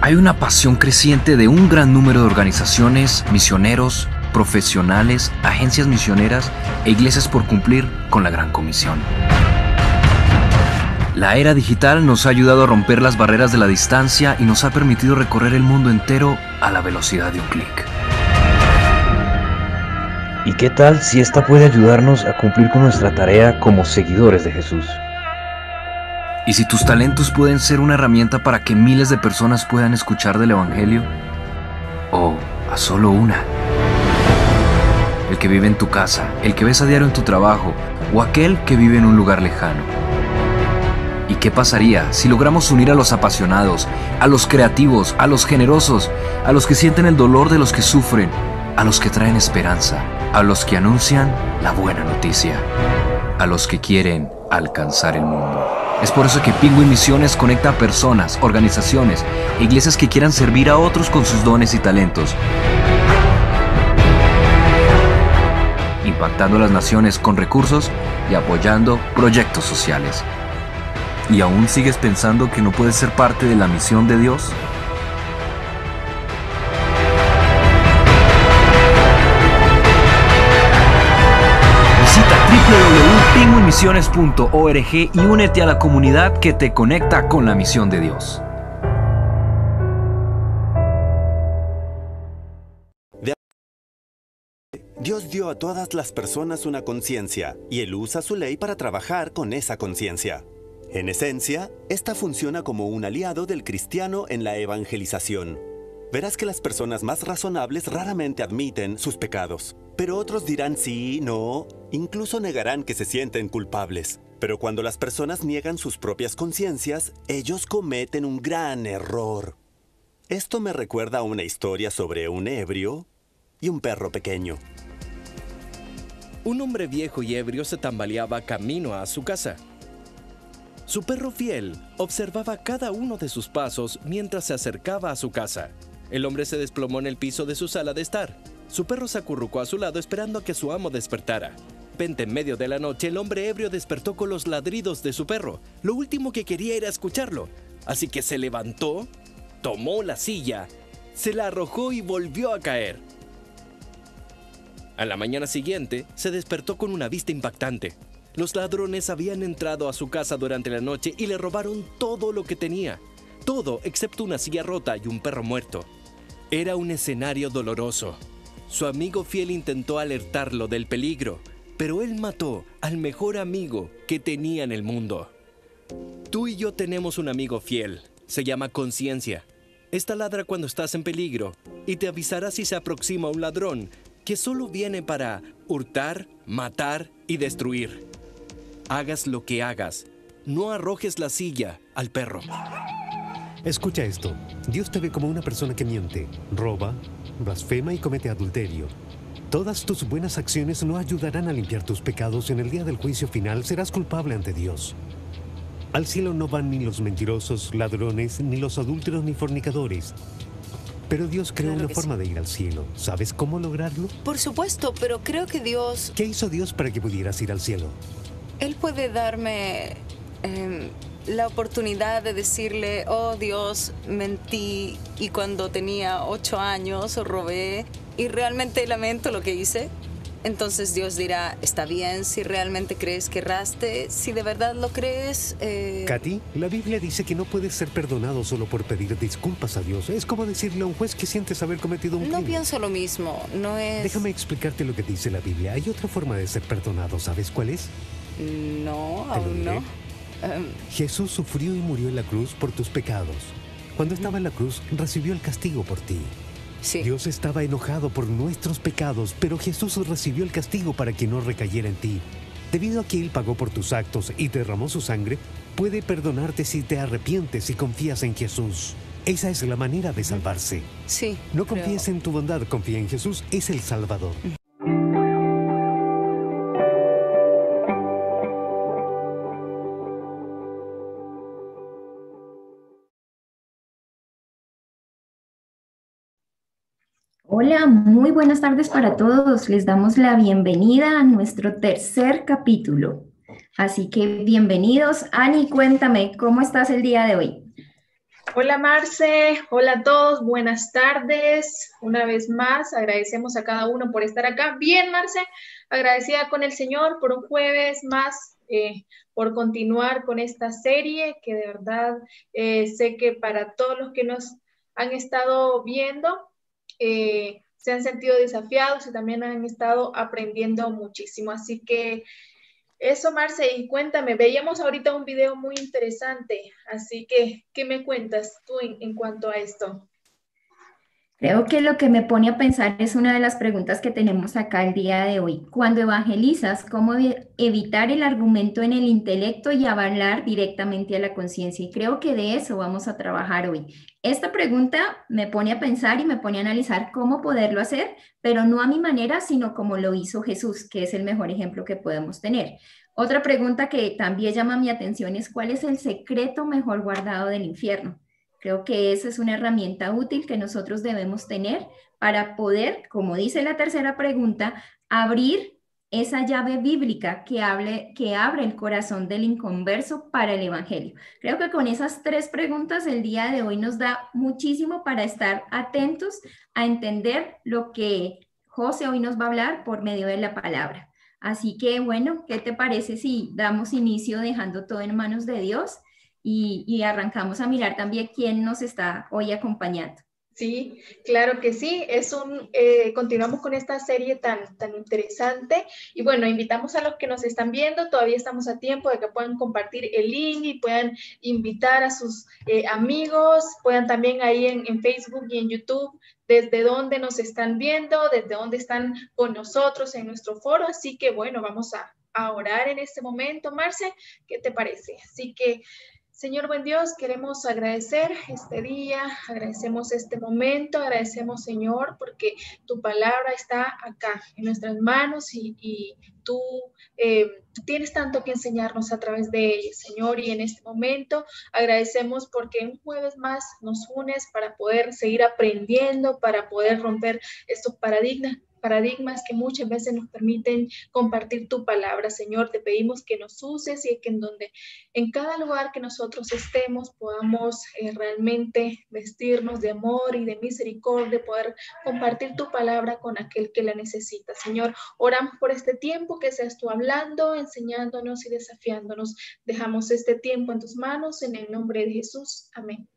Hay una pasión creciente de un gran número de organizaciones, misioneros, profesionales, agencias misioneras e iglesias por cumplir con la Gran Comisión. La era digital nos ha ayudado a romper las barreras de la distancia y nos ha permitido recorrer el mundo entero a la velocidad de un clic. ¿Y qué tal si esta puede ayudarnos a cumplir con nuestra tarea como seguidores de Jesús? ¿Y si tus talentos pueden ser una herramienta para que miles de personas puedan escuchar del Evangelio? ¿O a solo una? El que vive en tu casa, el que ves a diario en tu trabajo, o aquel que vive en un lugar lejano. ¿Y qué pasaría si logramos unir a los apasionados, a los creativos, a los generosos, a los que sienten el dolor de los que sufren, a los que traen esperanza, a los que anuncian la buena noticia, a los que quieren alcanzar el mundo? Es por eso que Penguin Misiones conecta a personas, organizaciones e iglesias que quieran servir a otros con sus dones y talentos, impactando a las naciones con recursos y apoyando proyectos sociales. ¿Y aún sigues pensando que no puedes ser parte de la misión de Dios? Visita www.penguinmisiones.org y únete a la comunidad que te conecta con la misión de Dios. Dios dio a todas las personas una conciencia, y Él usa su ley para trabajar con esa conciencia. En esencia, esta funciona como un aliado del cristiano en la evangelización. Verás que las personas más razonables raramente admiten sus pecados, pero otros dirán sí, no, incluso negarán que se sienten culpables. Pero cuando las personas niegan sus propias conciencias, ellos cometen un gran error. Esto me recuerda a una historia sobre un ebrio y un perro pequeño. Un hombre viejo y ebrio se tambaleaba camino a su casa. Su perro fiel observaba cada uno de sus pasos mientras se acercaba a su casa. El hombre se desplomó en el piso de su sala de estar. Su perro se acurrucó a su lado esperando a que su amo despertara. De repente, en medio de la noche, el hombre ebrio despertó con los ladridos de su perro. Lo último que quería era escucharlo. Así que se levantó, tomó la silla, se la arrojó y volvió a caer. A la mañana siguiente, se despertó con una vista impactante. Los ladrones habían entrado a su casa durante la noche y le robaron todo lo que tenía. Todo excepto una silla rota y un perro muerto. Era un escenario doloroso. Su amigo fiel intentó alertarlo del peligro, pero él mató al mejor amigo que tenía en el mundo. Tú y yo tenemos un amigo fiel. Se llama conciencia. Esta ladra cuando estás en peligro y te avisará si se aproxima un ladrón que solo viene para hurtar, matar y destruir. Hagas lo que hagas, no arrojes la silla al perro. Escucha esto. Dios te ve como una persona que miente, roba, blasfema y comete adulterio. Todas tus buenas acciones no ayudarán a limpiar tus pecados. En el día del juicio final serás culpable ante Dios. Al cielo no van ni los mentirosos, ladrones, ni los adúlteros ni fornicadores. Pero Dios creó una forma de ir al cielo. ¿Sabes cómo lograrlo? Por supuesto, pero creo que Dios... ¿Qué hizo Dios para que pudieras ir al cielo? Él puede darme la oportunidad de decirle, oh Dios, mentí y cuando tenía 8 años robé y realmente lamento lo que hice. Entonces Dios dirá, está bien, si realmente crees que erraste, si de verdad lo crees... Katy, la Biblia dice que no puedes ser perdonado solo por pedir disculpas a Dios. Es como decirle a un juez que sientes haber cometido un crimen. No pienso lo mismo, no es... Déjame explicarte lo que dice la Biblia. Hay otra forma de ser perdonado, ¿sabes cuál es? No, aún no. Jesús sufrió y murió en la cruz por tus pecados. Cuando estaba en la cruz, recibió el castigo por ti. Sí. Dios estaba enojado por nuestros pecados, pero Jesús recibió el castigo para que no recayera en ti. Debido a que Él pagó por tus actos y derramó su sangre, puede perdonarte si te arrepientes y confías en Jesús. Esa es la manera de salvarse. Sí. No confíes en tu bondad, confía en Jesús, es el Salvador. Hola, muy buenas tardes para todos. Les damos la bienvenida a nuestro tercer capítulo. Así que bienvenidos. Ani, cuéntame, ¿cómo estás el día de hoy? Hola Marce, hola a todos, buenas tardes. Una vez más, agradecemos a cada uno por estar acá. Bien, Marce, agradecida con el Señor por un jueves más, por continuar con esta serie que de verdad sé que para todos los que nos han estado viendo, se han sentido desafiados y también han estado aprendiendo muchísimo. Así que eso, Marce, y cuéntame, veíamos ahorita un video muy interesante, así que, ¿qué me cuentas tú en cuanto a esto? Creo que lo que me pone a pensar es una de las preguntas que tenemos acá el día de hoy. Cuando evangelizas, ¿cómo evitar el argumento en el intelecto y hablar directamente a la conciencia? Y creo que de eso vamos a trabajar hoy. Esta pregunta me pone a pensar y me pone a analizar cómo poderlo hacer, pero no a mi manera, sino como lo hizo Jesús, que es el mejor ejemplo que podemos tener. Otra pregunta que también llama mi atención es ¿cuál es el secreto mejor guardado del infierno? Creo que esa es una herramienta útil que nosotros debemos tener para poder, como dice la tercera pregunta, abrir esa llave bíblica que abre el corazón del inconverso para el Evangelio. Creo que con esas tres preguntas el día de hoy nos da muchísimo para estar atentos a entender lo que José hoy nos va a hablar por medio de la palabra. Así que bueno, ¿qué te parece si damos inicio dejando todo en manos de Dios? Y arrancamos a mirar también quién nos está hoy acompañando. Sí, claro que sí. Continuamos con esta serie tan interesante. Y bueno, invitamos a los que nos están viendo, todavía estamos a tiempo de que puedan compartir el link y puedan invitar a sus amigos, puedan también ahí en Facebook y en YouTube, desde dónde nos están viendo, desde dónde están con nosotros en nuestro foro. Así que bueno, vamos a orar en este momento. Marce, ¿qué te parece? Así que Señor buen Dios, queremos agradecer este día, agradecemos este momento, agradecemos Señor porque tu palabra está acá en nuestras manos y tú, tú tienes tanto que enseñarnos a través de ella, Señor, y en este momento agradecemos porque un jueves más nos unes para poder seguir aprendiendo, para poder romper estos paradigmas que muchas veces nos permiten compartir tu palabra, Señor. Te pedimos que nos uses y que en cada lugar que nosotros estemos podamos realmente vestirnos de amor y de misericordia, poder compartir tu palabra con aquel que la necesita. Señor, oramos por este tiempo, que seas tú hablando, enseñándonos y desafiándonos. Dejamos este tiempo en tus manos, en el nombre de Jesús. Amén.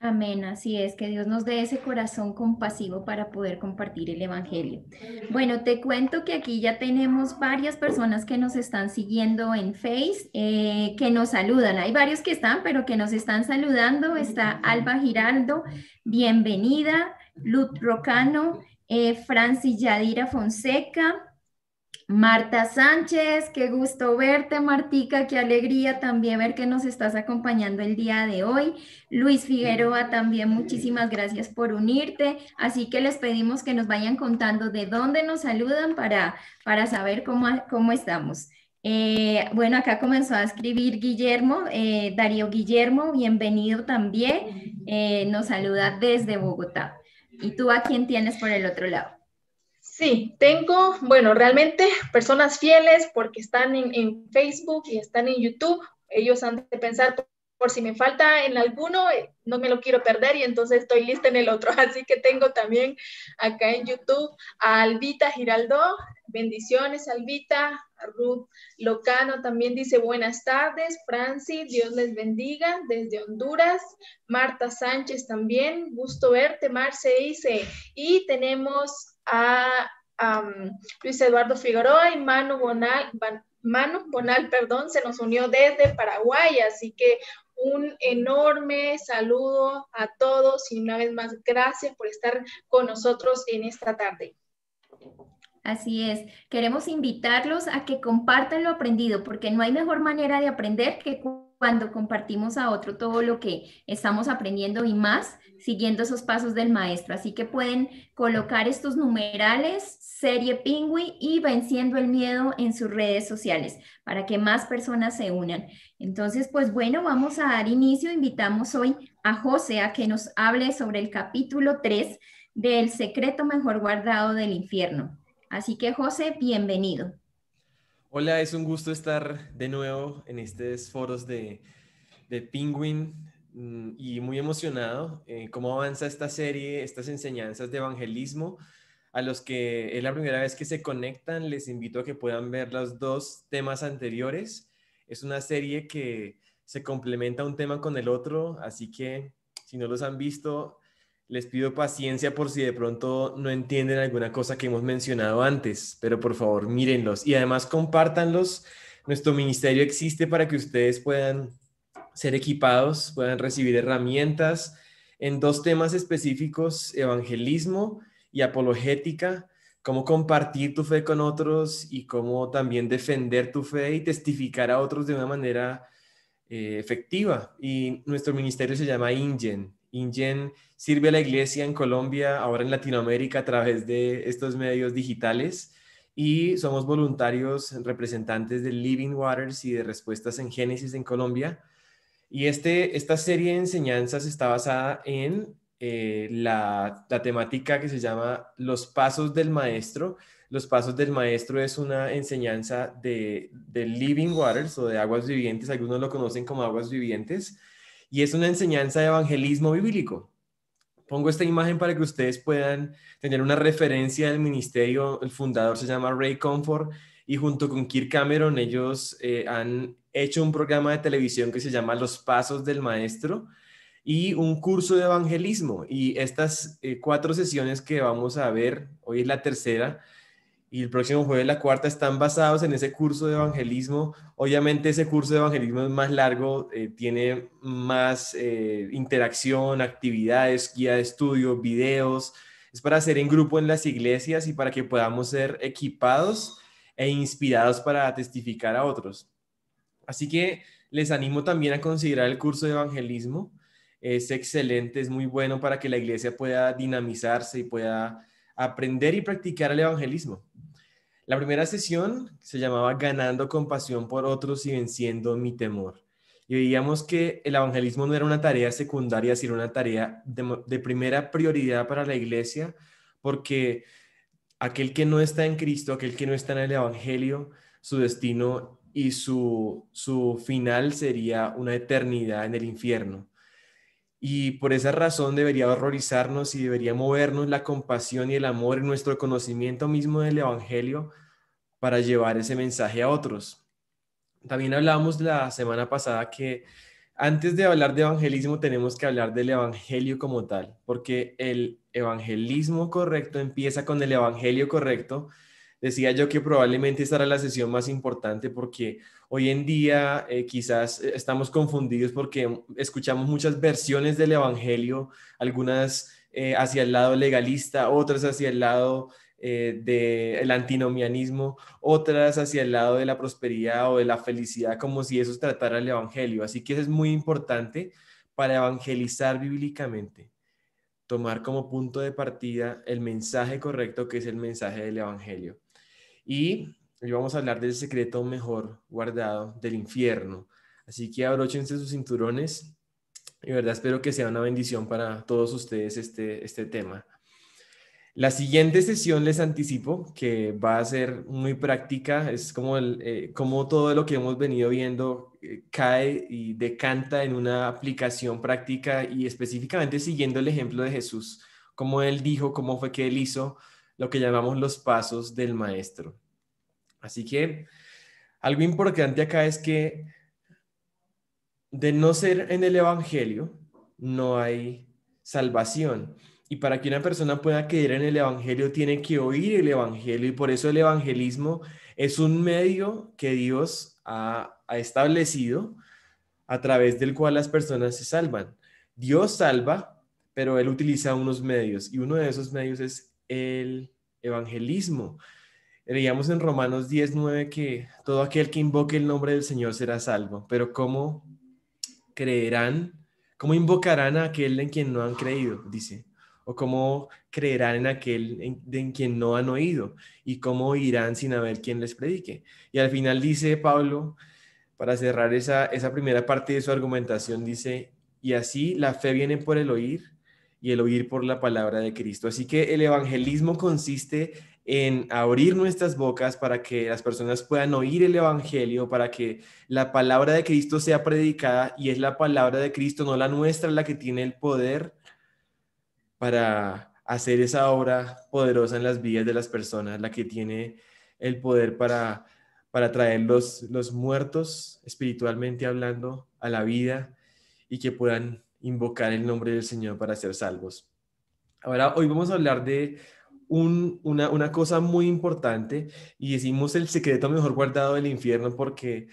Amén, así es, que Dios nos dé ese corazón compasivo para poder compartir el Evangelio. Bueno, te cuento que aquí ya tenemos varias personas que nos están siguiendo en Face, que nos saludan. Hay varios que están, pero que nos están saludando. Está Alba Giraldo, bienvenida. Luz Rocano, Francis Yadira Fonseca. Marta Sánchez, qué gusto verte, Martica, qué alegría también ver que nos estás acompañando el día de hoy. Luis Figueroa, también muchísimas gracias por unirte. Así que les pedimos que nos vayan contando de dónde nos saludan para saber cómo estamos. Bueno, acá comenzó a escribir Guillermo, Darío Guillermo, bienvenido también. Nos saluda desde Bogotá. ¿Y tú a quién tienes por el otro lado? Sí, tengo, bueno, realmente personas fieles porque están en Facebook y están en YouTube. Ellos han de pensar por si me falta en alguno, no me lo quiero perder y entonces estoy lista en el otro. Así que tengo también acá en YouTube a Albita Giraldo. Bendiciones, Albita. A Ruth Locano también dice buenas tardes. Francis, Dios les bendiga desde Honduras. Marta Sánchez también, gusto verte. Marce dice, y tenemos a Luis Eduardo Figueroa y Manu Bonal, perdón, se nos unió desde Paraguay, así que un enorme saludo a todos y una vez más gracias por estar con nosotros en esta tarde. Así es, queremos invitarlos a que compartan lo aprendido, porque no hay mejor manera de aprender que cuando compartimos a otro todo lo que estamos aprendiendo y más siguiendo esos pasos del maestro. Así que pueden colocar estos numerales, serie Pingüi y Venciendo el Miedo en sus redes sociales para que más personas se unan. Entonces, pues bueno, vamos a dar inicio. Invitamos hoy a José a que nos hable sobre el capítulo 3 del secreto mejor guardado del infierno. Así que José, bienvenido. Hola, es un gusto estar de nuevo en estos foros de de Penguin, y muy emocionado cómo avanza esta serie, estas enseñanzas de evangelismo. A los que es la primera vez que se conectan, les invito a que puedan ver los dos temas anteriores. Es una serie que se complementa un tema con el otro, así que si no los han visto, les pido paciencia por si de pronto no entienden alguna cosa que hemos mencionado antes, pero por favor mírenlos y además compártanlos. Nuestro ministerio existe para que ustedes puedan ser equipados, puedan recibir herramientas en dos temas específicos: evangelismo y apologética, cómo compartir tu fe con otros y cómo también defender tu fe y testificar a otros de una manera efectiva. Y nuestro ministerio se llama INGEN. INGEN sirve a la iglesia en Colombia, ahora en Latinoamérica, a través de estos medios digitales, y somos voluntarios representantes de Living Waters y de Respuestas en Génesis en Colombia. Y esta serie de enseñanzas está basada en la temática que se llama Los Pasos del Maestro. Los Pasos del Maestro es una enseñanza de Living Waters o de Aguas Vivientes, algunos lo conocen como Aguas Vivientes, y es una enseñanza de evangelismo bíblico. Pongo esta imagen para que ustedes puedan tener una referencia del ministerio. El fundador se llama Ray Comfort y junto con Kirk Cameron ellos han hecho un programa de televisión que se llama Los Pasos del Maestro y un curso de evangelismo. Y estas 4 sesiones que vamos a ver, hoy es la tercera y el próximo jueves la cuarta, están basados en ese curso de evangelismo. Obviamente ese curso de evangelismo es más largo, tiene más interacción, actividades, guía de estudio, videos. Es para hacer en grupo en las iglesias y para que podamos ser equipados e inspirados para testificar a otros. Así que les animo también a considerar el curso de evangelismo. Es excelente, es muy bueno para que la iglesia pueda dinamizarse y pueda aprender y practicar el evangelismo. La primera sesión se llamaba Ganando compasión por otros y venciendo mi temor. Y veíamos que el evangelismo no era una tarea secundaria, sino una tarea de primera prioridad para la iglesia, porque aquel que no está en Cristo, aquel que no está en el evangelio, su destino y su final sería una eternidad en el infierno. Y por esa razón debería horrorizarnos y debería movernos la compasión y el amor en nuestro conocimiento mismo del evangelio para llevar ese mensaje a otros. También hablábamos la semana pasada que antes de hablar de evangelismo tenemos que hablar del evangelio como tal, porque el evangelismo correcto empieza con el evangelio correcto. Decía yo que probablemente esta era la sesión más importante porque hoy en día quizás estamos confundidos porque escuchamos muchas versiones del evangelio, algunas hacia el lado legalista, otras hacia el lado del antinomianismo, otras hacia el lado de la prosperidad o de la felicidad, como si eso tratara el evangelio. Así que eso es muy importante para evangelizar bíblicamente, tomar como punto de partida el mensaje correcto, que es el mensaje del evangelio. Y hoy vamos a hablar del secreto mejor guardado del infierno. Así que abróchense sus cinturones. De verdad espero que sea una bendición para todos ustedes este tema. La siguiente sesión les anticipo que va a ser muy práctica. Es como todo lo que hemos venido viendo cae y decanta en una aplicación práctica y específicamente siguiendo el ejemplo de Jesús, como él dijo, cómo fue que él hizo lo que llamamos los pasos del maestro. Así que algo importante acá es que de no ser en el evangelio no hay salvación. Y para que una persona pueda creer en el evangelio tiene que oír el evangelio, y por eso el evangelismo es un medio que Dios ha establecido a través del cual las personas se salvan. Dios salva, pero Él utiliza unos medios y uno de esos medios es el evangelismo. Leíamos en Romanos 10:9 que todo aquel que invoque el nombre del Señor será salvo, pero ¿cómo creerán? ¿Cómo invocarán a aquel en quien no han creído? Dice. ¿O cómo creerán en aquel en quien no han oído? ¿Y cómo oirán sin haber quien les predique? Y al final dice Pablo, para cerrar esa primera parte de su argumentación, dice, y así la fe viene por el oír y el oír por la palabra de Cristo. Así que el evangelismo consiste en abrir nuestras bocas para que las personas puedan oír el Evangelio, para que la palabra de Cristo sea predicada, y es la palabra de Cristo, no la nuestra, la que tiene el poder para hacer esa obra poderosa en las vidas de las personas, la que tiene el poder para traer los muertos, espiritualmente hablando, a la vida y que puedan invocar el nombre del Señor para ser salvos. Ahora, hoy vamos a hablar de una cosa muy importante, y decimos el secreto mejor guardado del infierno porque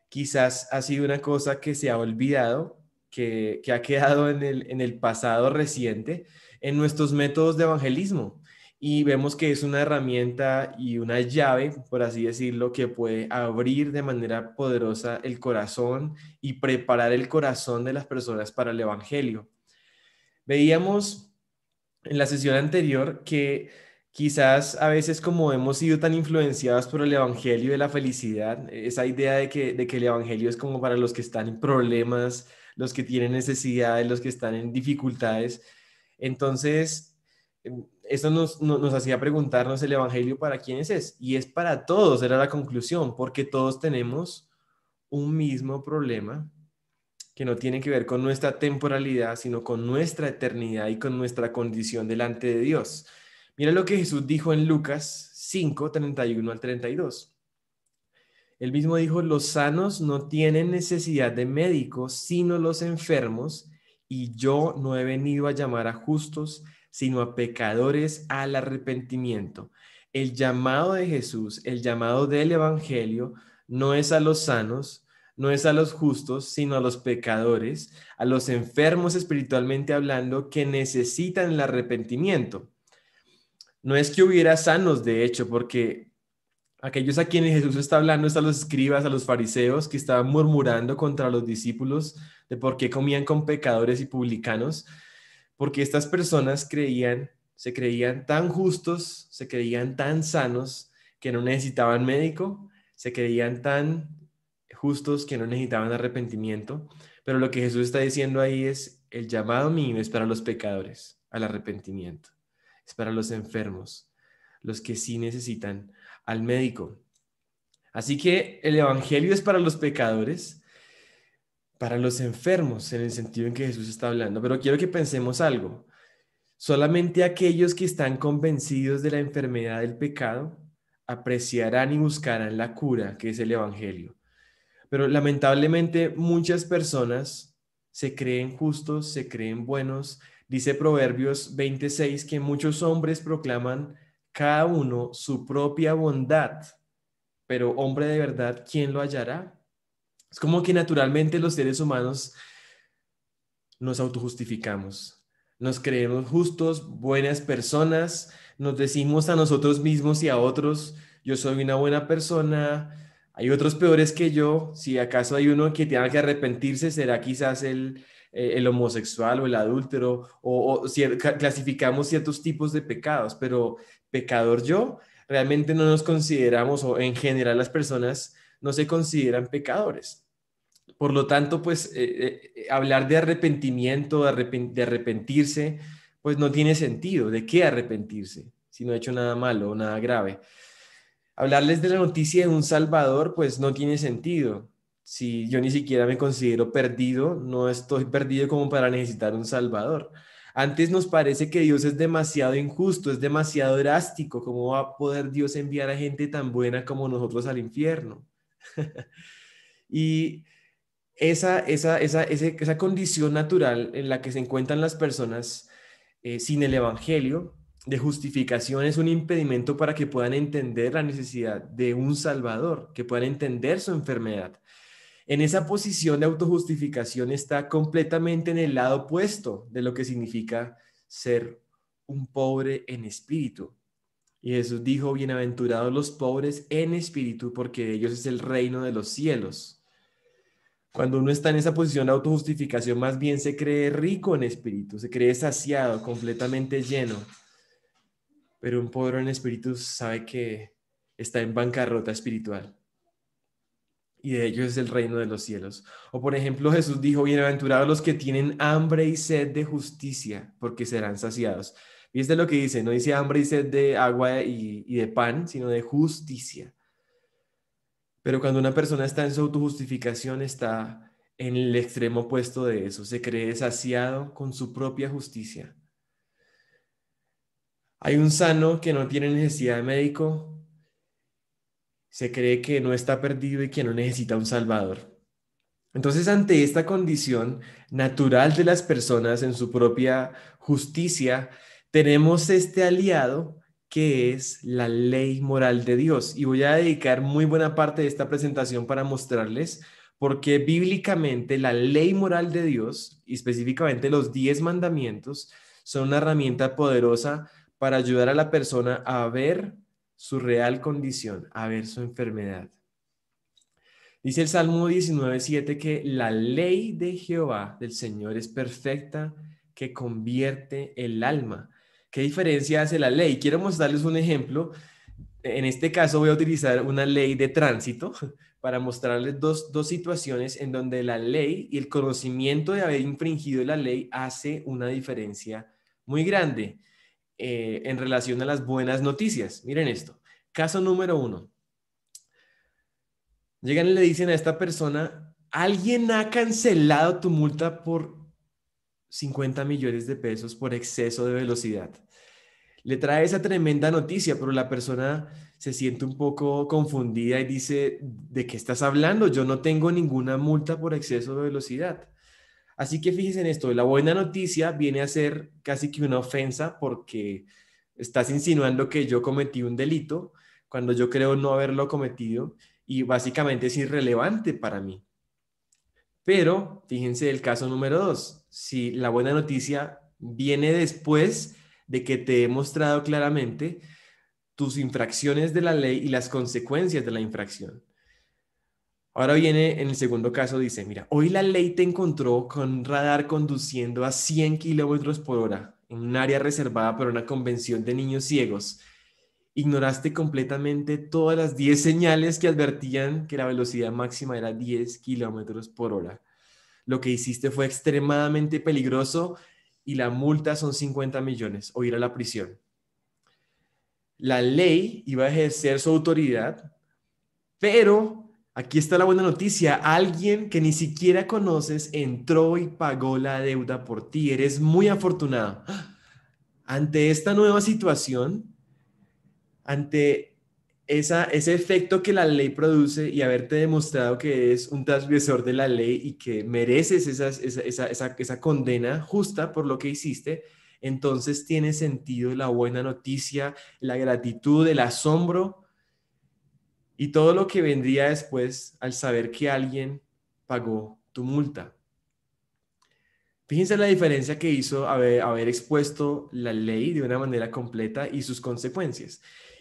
quizás ha sido una cosa que se ha olvidado, que ha quedado en el pasado reciente, en nuestros métodos de evangelismo. Y vemos que es una herramienta y una llave, por así decirlo, que puede abrir de manera poderosa el corazón y preparar el corazón de las personas para el evangelio. Veíamos en la sesión anterior que quizás a veces, como hemos sido tan influenciados por el evangelio de la felicidad, esa idea de que el evangelio es como para los que están en problemas, los que tienen necesidades, los que están en dificultades. Entonces, eso nos hacía preguntarnos, ¿el evangelio para quiénes es? Y es para todos, era la conclusión, porque todos tenemos un mismo problema que no tiene que ver con nuestra temporalidad, sino con nuestra eternidad y con nuestra condición delante de Dios. Mira lo que Jesús dijo en Lucas 5, 31 al 32. Él mismo dijo: los sanos no tienen necesidad de médicos, sino los enfermos, y yo no he venido a llamar a justos, sino a pecadores al arrepentimiento. El llamado de Jesús, el llamado del evangelio, no es a los sanos, no es a los justos, sino a los pecadores, a los enfermos espiritualmente hablando, que necesitan el arrepentimiento. No es que hubiera sanos, de hecho, porque aquellos a quienes Jesús está hablando es a los escribas, a los fariseos, que estaban murmurando contra los discípulos de por qué comían con pecadores y publicanos, porque estas personas se creían tan justos, se creían tan sanos que no necesitaban médico, se creían tan justos que no necesitaban arrepentimiento. Pero lo que Jesús está diciendo ahí es: el llamado mío es para los pecadores al arrepentimiento, es para los enfermos, los que sí necesitan al médico. Así que el evangelio es para los pecadores, para los enfermos, en el sentido en que Jesús está hablando. Pero quiero que pensemos algo: solamente aquellos que están convencidos de la enfermedad del pecado apreciarán y buscarán la cura, que es el evangelio. Pero lamentablemente muchas personas se creen justos, se creen buenos. Dice Proverbios 26 que muchos hombres proclaman cada uno su propia bondad, pero hombre de verdad, ¿quién lo hallará? Es como que naturalmente los seres humanos nos autojustificamos, nos creemos justos, buenas personas, nos decimos a nosotros mismos y a otros: yo soy una buena persona, hay otros peores que yo. Si acaso hay uno que tenga que arrepentirse, será quizás el homosexual o el adúltero, clasificamos ciertos tipos de pecados, pero pecador yo, realmente no nos consideramos, o en general las personas no se consideran pecadores. Por lo tanto, pues hablar de arrepentimiento, de arrepentirse, pues no tiene sentido. ¿De qué arrepentirse si no he hecho nada malo o nada grave? Hablarles de la noticia de un Salvador, pues no tiene sentido. Si yo ni siquiera me considero perdido, no estoy perdido como para necesitar un Salvador. Antes nos parece que Dios es demasiado injusto, es demasiado drástico. ¿Cómo va a poder Dios enviar a gente tan buena como nosotros al infierno? Y esa condición natural en la que se encuentran las personas sin el evangelio de justificación es un impedimento para que puedan entender la necesidad de un Salvador, que puedan entender su enfermedad. En esa posición de autojustificación está completamente en el lado opuesto de lo que significa ser un pobre en espíritu. Y Jesús dijo: bienaventurados los pobres en espíritu, porque de ellos es el reino de los cielos. Cuando uno está en esa posición de autojustificación, más bien se cree rico en espíritu, se cree saciado, completamente lleno. Pero un pobre en espíritu sabe que está en bancarrota espiritual, y de ellos es el reino de los cielos. O por ejemplo, Jesús dijo: bienaventurados los que tienen hambre y sed de justicia, porque serán saciados. ¿Viste lo que dice? No dice hambre y sed de agua y de pan, sino de justicia. Pero cuando una persona está en su autojustificación, está en el extremo opuesto de eso. Se cree saciado con su propia justicia. Hay un sano que no tiene necesidad de médico. Se cree que no está perdido y que no necesita un salvador. Entonces, ante esta condición natural de las personas en su propia justicia, tenemos este aliado que es la ley moral de Dios. Y voy a dedicar muy buena parte de esta presentación para mostrarles por qué bíblicamente la ley moral de Dios, y específicamente los 10 mandamientos, son una herramienta poderosa para ayudar a la persona a ver su real condición, a ver su enfermedad. Dice el Salmo 19:7 que la ley de Jehová, del Señor, es perfecta, que convierte el alma. ¿Qué diferencia hace la ley? Quiero mostrarles un ejemplo. En este caso voy a utilizar una ley de tránsito para mostrarles dos situaciones en donde la ley y el conocimiento de haber infringido la ley hace una diferencia muy grande en relación a las buenas noticias. Miren esto. Caso número 1. Llegan y le dicen a esta persona, alguien ha cancelado tu multa por 50 millones de pesos por exceso de velocidad. Le trae esa tremenda noticia, pero la persona se siente un poco confundida y dice, ¿de qué estás hablando? Yo no tengo ninguna multa por exceso de velocidad. Así que fíjense en esto, la buena noticia viene a ser casi que una ofensa porque estás insinuando que yo cometí un delito cuando yo creo no haberlo cometido y básicamente es irrelevante para mí. Pero fíjense el caso número 2, si la buena noticia viene después de que te he mostrado claramente tus infracciones de la ley y las consecuencias de la infracción. Ahora viene en el segundo caso, dice, mira, hoy la ley te encontró con un radar conduciendo a 100 kilómetros por hora en un área reservada para una convención de niños ciegos. Ignoraste completamente todas las 10 señales que advertían que la velocidad máxima era 10 kilómetros por hora. Lo que hiciste fue extremadamente peligroso y la multa son 50 millones o ir a la prisión. La ley iba a ejercer su autoridad, pero aquí está la buena noticia. Alguien que ni siquiera conoces entró y pagó la deuda por ti. Eres muy afortunado. Ante esta nueva situación, ante ese efecto que la ley produce y haberte demostrado que es un transgresor de la ley y que mereces esa condena justa por lo que hiciste, entonces tiene sentido la buena noticia, la gratitud, el asombro y todo lo que vendría después al saber que alguien pagó tu multa. Fíjense la diferencia que hizo haber expuesto la ley de una manera completa y sus consecuencias.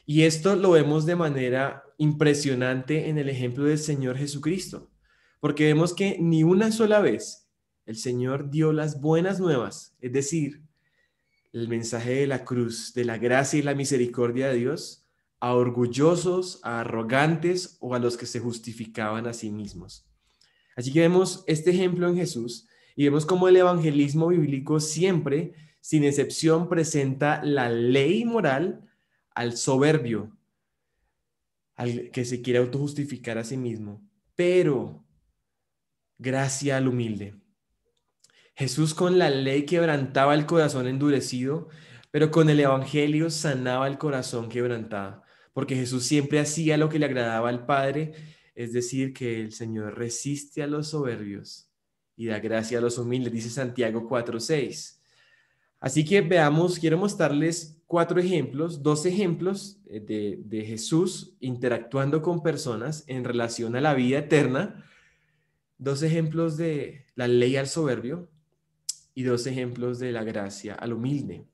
Y esto lo vemos de manera impresionante en el ejemplo del Señor Jesucristo, porque vemos que ni una sola vez el Señor dio las buenas nuevas, es decir, el mensaje de la cruz, de la gracia y la misericordia de Dios, a orgullosos, a arrogantes o a los que se justificaban a sí mismos. Así que vemos este ejemplo en Jesús y vemos cómo el evangelismo bíblico siempre, sin excepción, presenta la ley moral al soberbio, al que se quiere autojustificar a sí mismo, pero gracia al humilde. Jesús con la ley quebrantaba el corazón endurecido, pero con el evangelio sanaba el corazón quebrantado, porque Jesús siempre hacía lo que le agradaba al Padre, es decir, que el Señor resiste a los soberbios y da gracia a los humildes, dice Santiago 4:6. Así que veamos, quiero mostrarles 4 ejemplos, 2 ejemplos de Jesús interactuando con personas en relación a la vida eterna, 2 ejemplos de la ley al soberbio y 2 ejemplos de la gracia al humilde.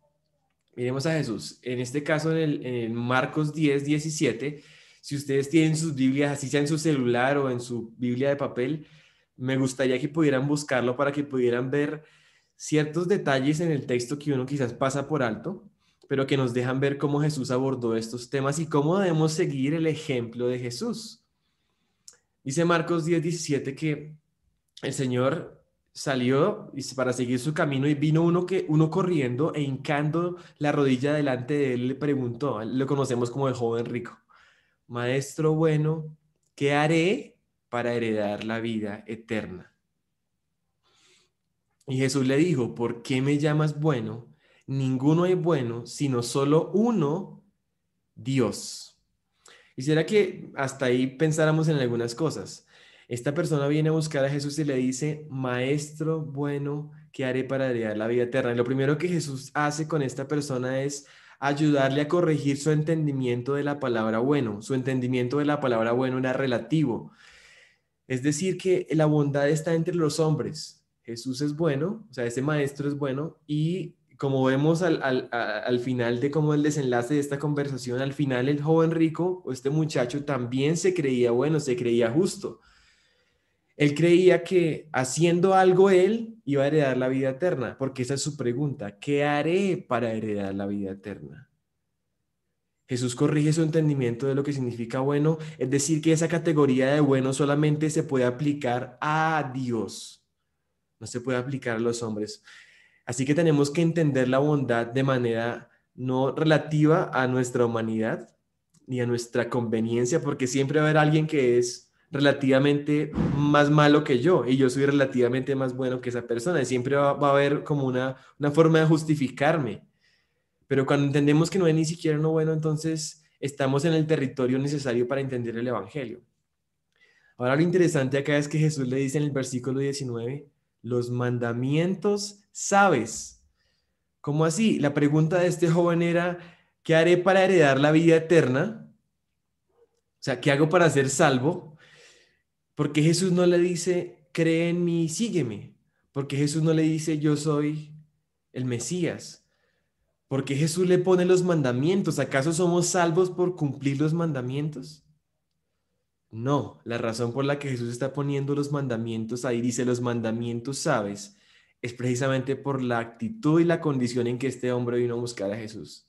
Miremos a Jesús. En este caso, en Marcos 10:17, si ustedes tienen sus Biblias, así sea en su celular o en su Biblia de papel, me gustaría que pudieran buscarlo para que pudieran ver ciertos detalles en el texto que uno quizás pasa por alto, pero que nos dejan ver cómo Jesús abordó estos temas y cómo debemos seguir el ejemplo de Jesús. Dice Marcos 10:17 que el Señor salió para seguir su camino y vino uno corriendo e hincando la rodilla delante de él, le preguntó, lo conocemos como el joven rico: Maestro bueno, ¿qué haré para heredar la vida eterna? Y Jesús le dijo: ¿por qué me llamas bueno? Ninguno es bueno, sino solo uno, Dios. Quisiera que hasta ahí pensáramos en algunas cosas. Esta persona viene a buscar a Jesús y le dice: Maestro bueno, ¿qué haré para heredar la vida eterna? Y lo primero que Jesús hace con esta persona es ayudarle a corregir su entendimiento de la palabra bueno. Su entendimiento de la palabra bueno era relativo. Es decir, que la bondad está entre los hombres. Jesús es bueno, o sea, ese maestro es bueno, y como vemos al final de como el desenlace de esta conversación, al final el joven rico, o este muchacho, también se creía bueno, se creía justo. Él creía que haciendo algo él iba a heredar la vida eterna, porque esa es su pregunta: ¿qué haré para heredar la vida eterna? Jesús corrige su entendimiento de lo que significa bueno, es decir, que esa categoría de bueno solamente se puede aplicar a Dios, no se puede aplicar a los hombres. Así que tenemos que entender la bondad de manera no relativa a nuestra humanidad ni a nuestra conveniencia, porque siempre va a haber alguien que es relativamente más malo que yo y yo soy relativamente más bueno que esa persona, y siempre va a haber como una forma de justificarme. Pero cuando entendemos que no hay ni siquiera uno bueno, entonces estamos en el territorio necesario para entender el Evangelio. Ahora, lo interesante acá es que Jesús le dice en el versículo 19, los mandamientos sabes. ¿Cómo así? La pregunta de este joven era: ¿qué haré para heredar la vida eterna? O sea, ¿qué hago para ser salvo? Porque Jesús no le dice: cree en mí y sígueme. Porque Jesús no le dice: yo soy el Mesías. ¿Por qué Jesús le pone los mandamientos? ¿Acaso somos salvos por cumplir los mandamientos? No, la razón por la que Jesús está poniendo los mandamientos ahí, dice los mandamientos sabes, es precisamente por la actitud y la condición en que este hombre vino a buscar a Jesús,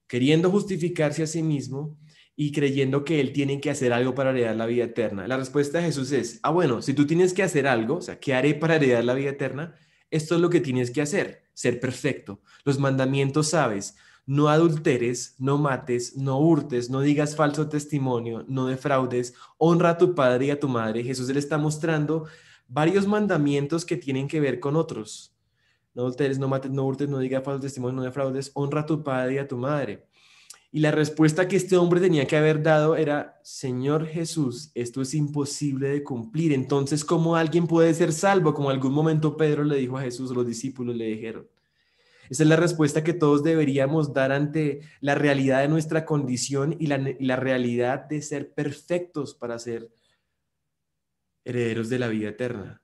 queriendo justificarse a sí mismo y creyendo que él tiene que hacer algo para heredar la vida eterna. La respuesta de Jesús es: bueno, si tú tienes que hacer algo, o sea, ¿qué haré para heredar la vida eterna? Esto es lo que tienes que hacer: ser perfecto. Los mandamientos sabes: no adulteres, no mates, no hurtes, no digas falso testimonio, no defraudes, honra a tu padre y a tu madre. Jesús le está mostrando varios mandamientos que tienen que ver con otros. No adulteres, no mates, no hurtes, no digas falso testimonio, no defraudes, honra a tu padre y a tu madre. Y la respuesta que este hombre tenía que haber dado era: Señor Jesús, esto es imposible de cumplir. Entonces, ¿cómo alguien puede ser salvo? Como en algún momento Pedro le dijo a Jesús, los discípulos le dijeron. Esa es la respuesta que todos deberíamos dar ante la realidad de nuestra condición y la realidad de ser perfectos para ser herederos de la vida eterna.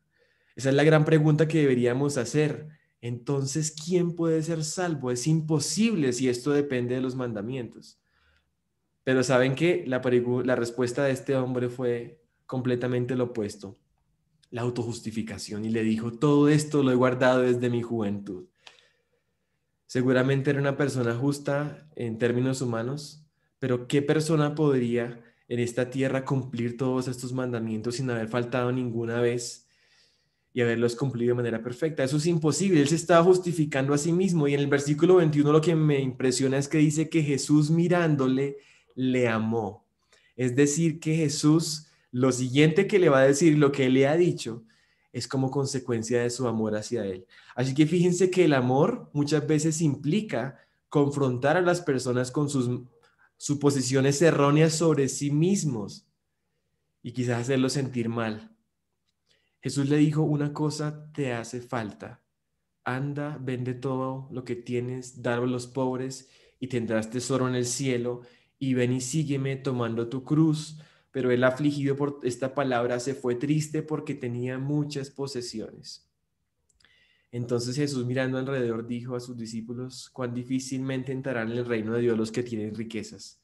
Esa es la gran pregunta que deberíamos hacer. Entonces, ¿quién puede ser salvo? Es imposible si esto depende de los mandamientos. Pero ¿saben qué? La respuesta de este hombre fue completamente lo opuesto: la autojustificación. Y le dijo: todo esto lo he guardado desde mi juventud. Seguramente era una persona justa en términos humanos, pero ¿qué persona podría en esta tierra cumplir todos estos mandamientos sin haber faltado ninguna vez y haberlos cumplido de manera perfecta? Eso es imposible. Él se estaba justificando a sí mismo, y en el versículo 21 lo que me impresiona es que dice que Jesús, mirándole, le amó. Es decir, que Jesús, lo siguiente que le va a decir, lo que él le ha dicho, es como consecuencia de su amor hacia él. Así que fíjense que el amor muchas veces implica confrontar a las personas con sus suposiciones erróneas sobre sí mismos y quizás hacerlos sentir mal. Jesús le dijo: una cosa te hace falta. Anda, vende todo lo que tienes, dalo a los pobres y tendrás tesoro en el cielo, y ven y sígueme tomando tu cruz. Pero él, afligido por esta palabra, se fue triste porque tenía muchas posesiones. Entonces Jesús, mirando alrededor, dijo a sus discípulos: cuán difícilmente entrarán en el reino de Dios los que tienen riquezas.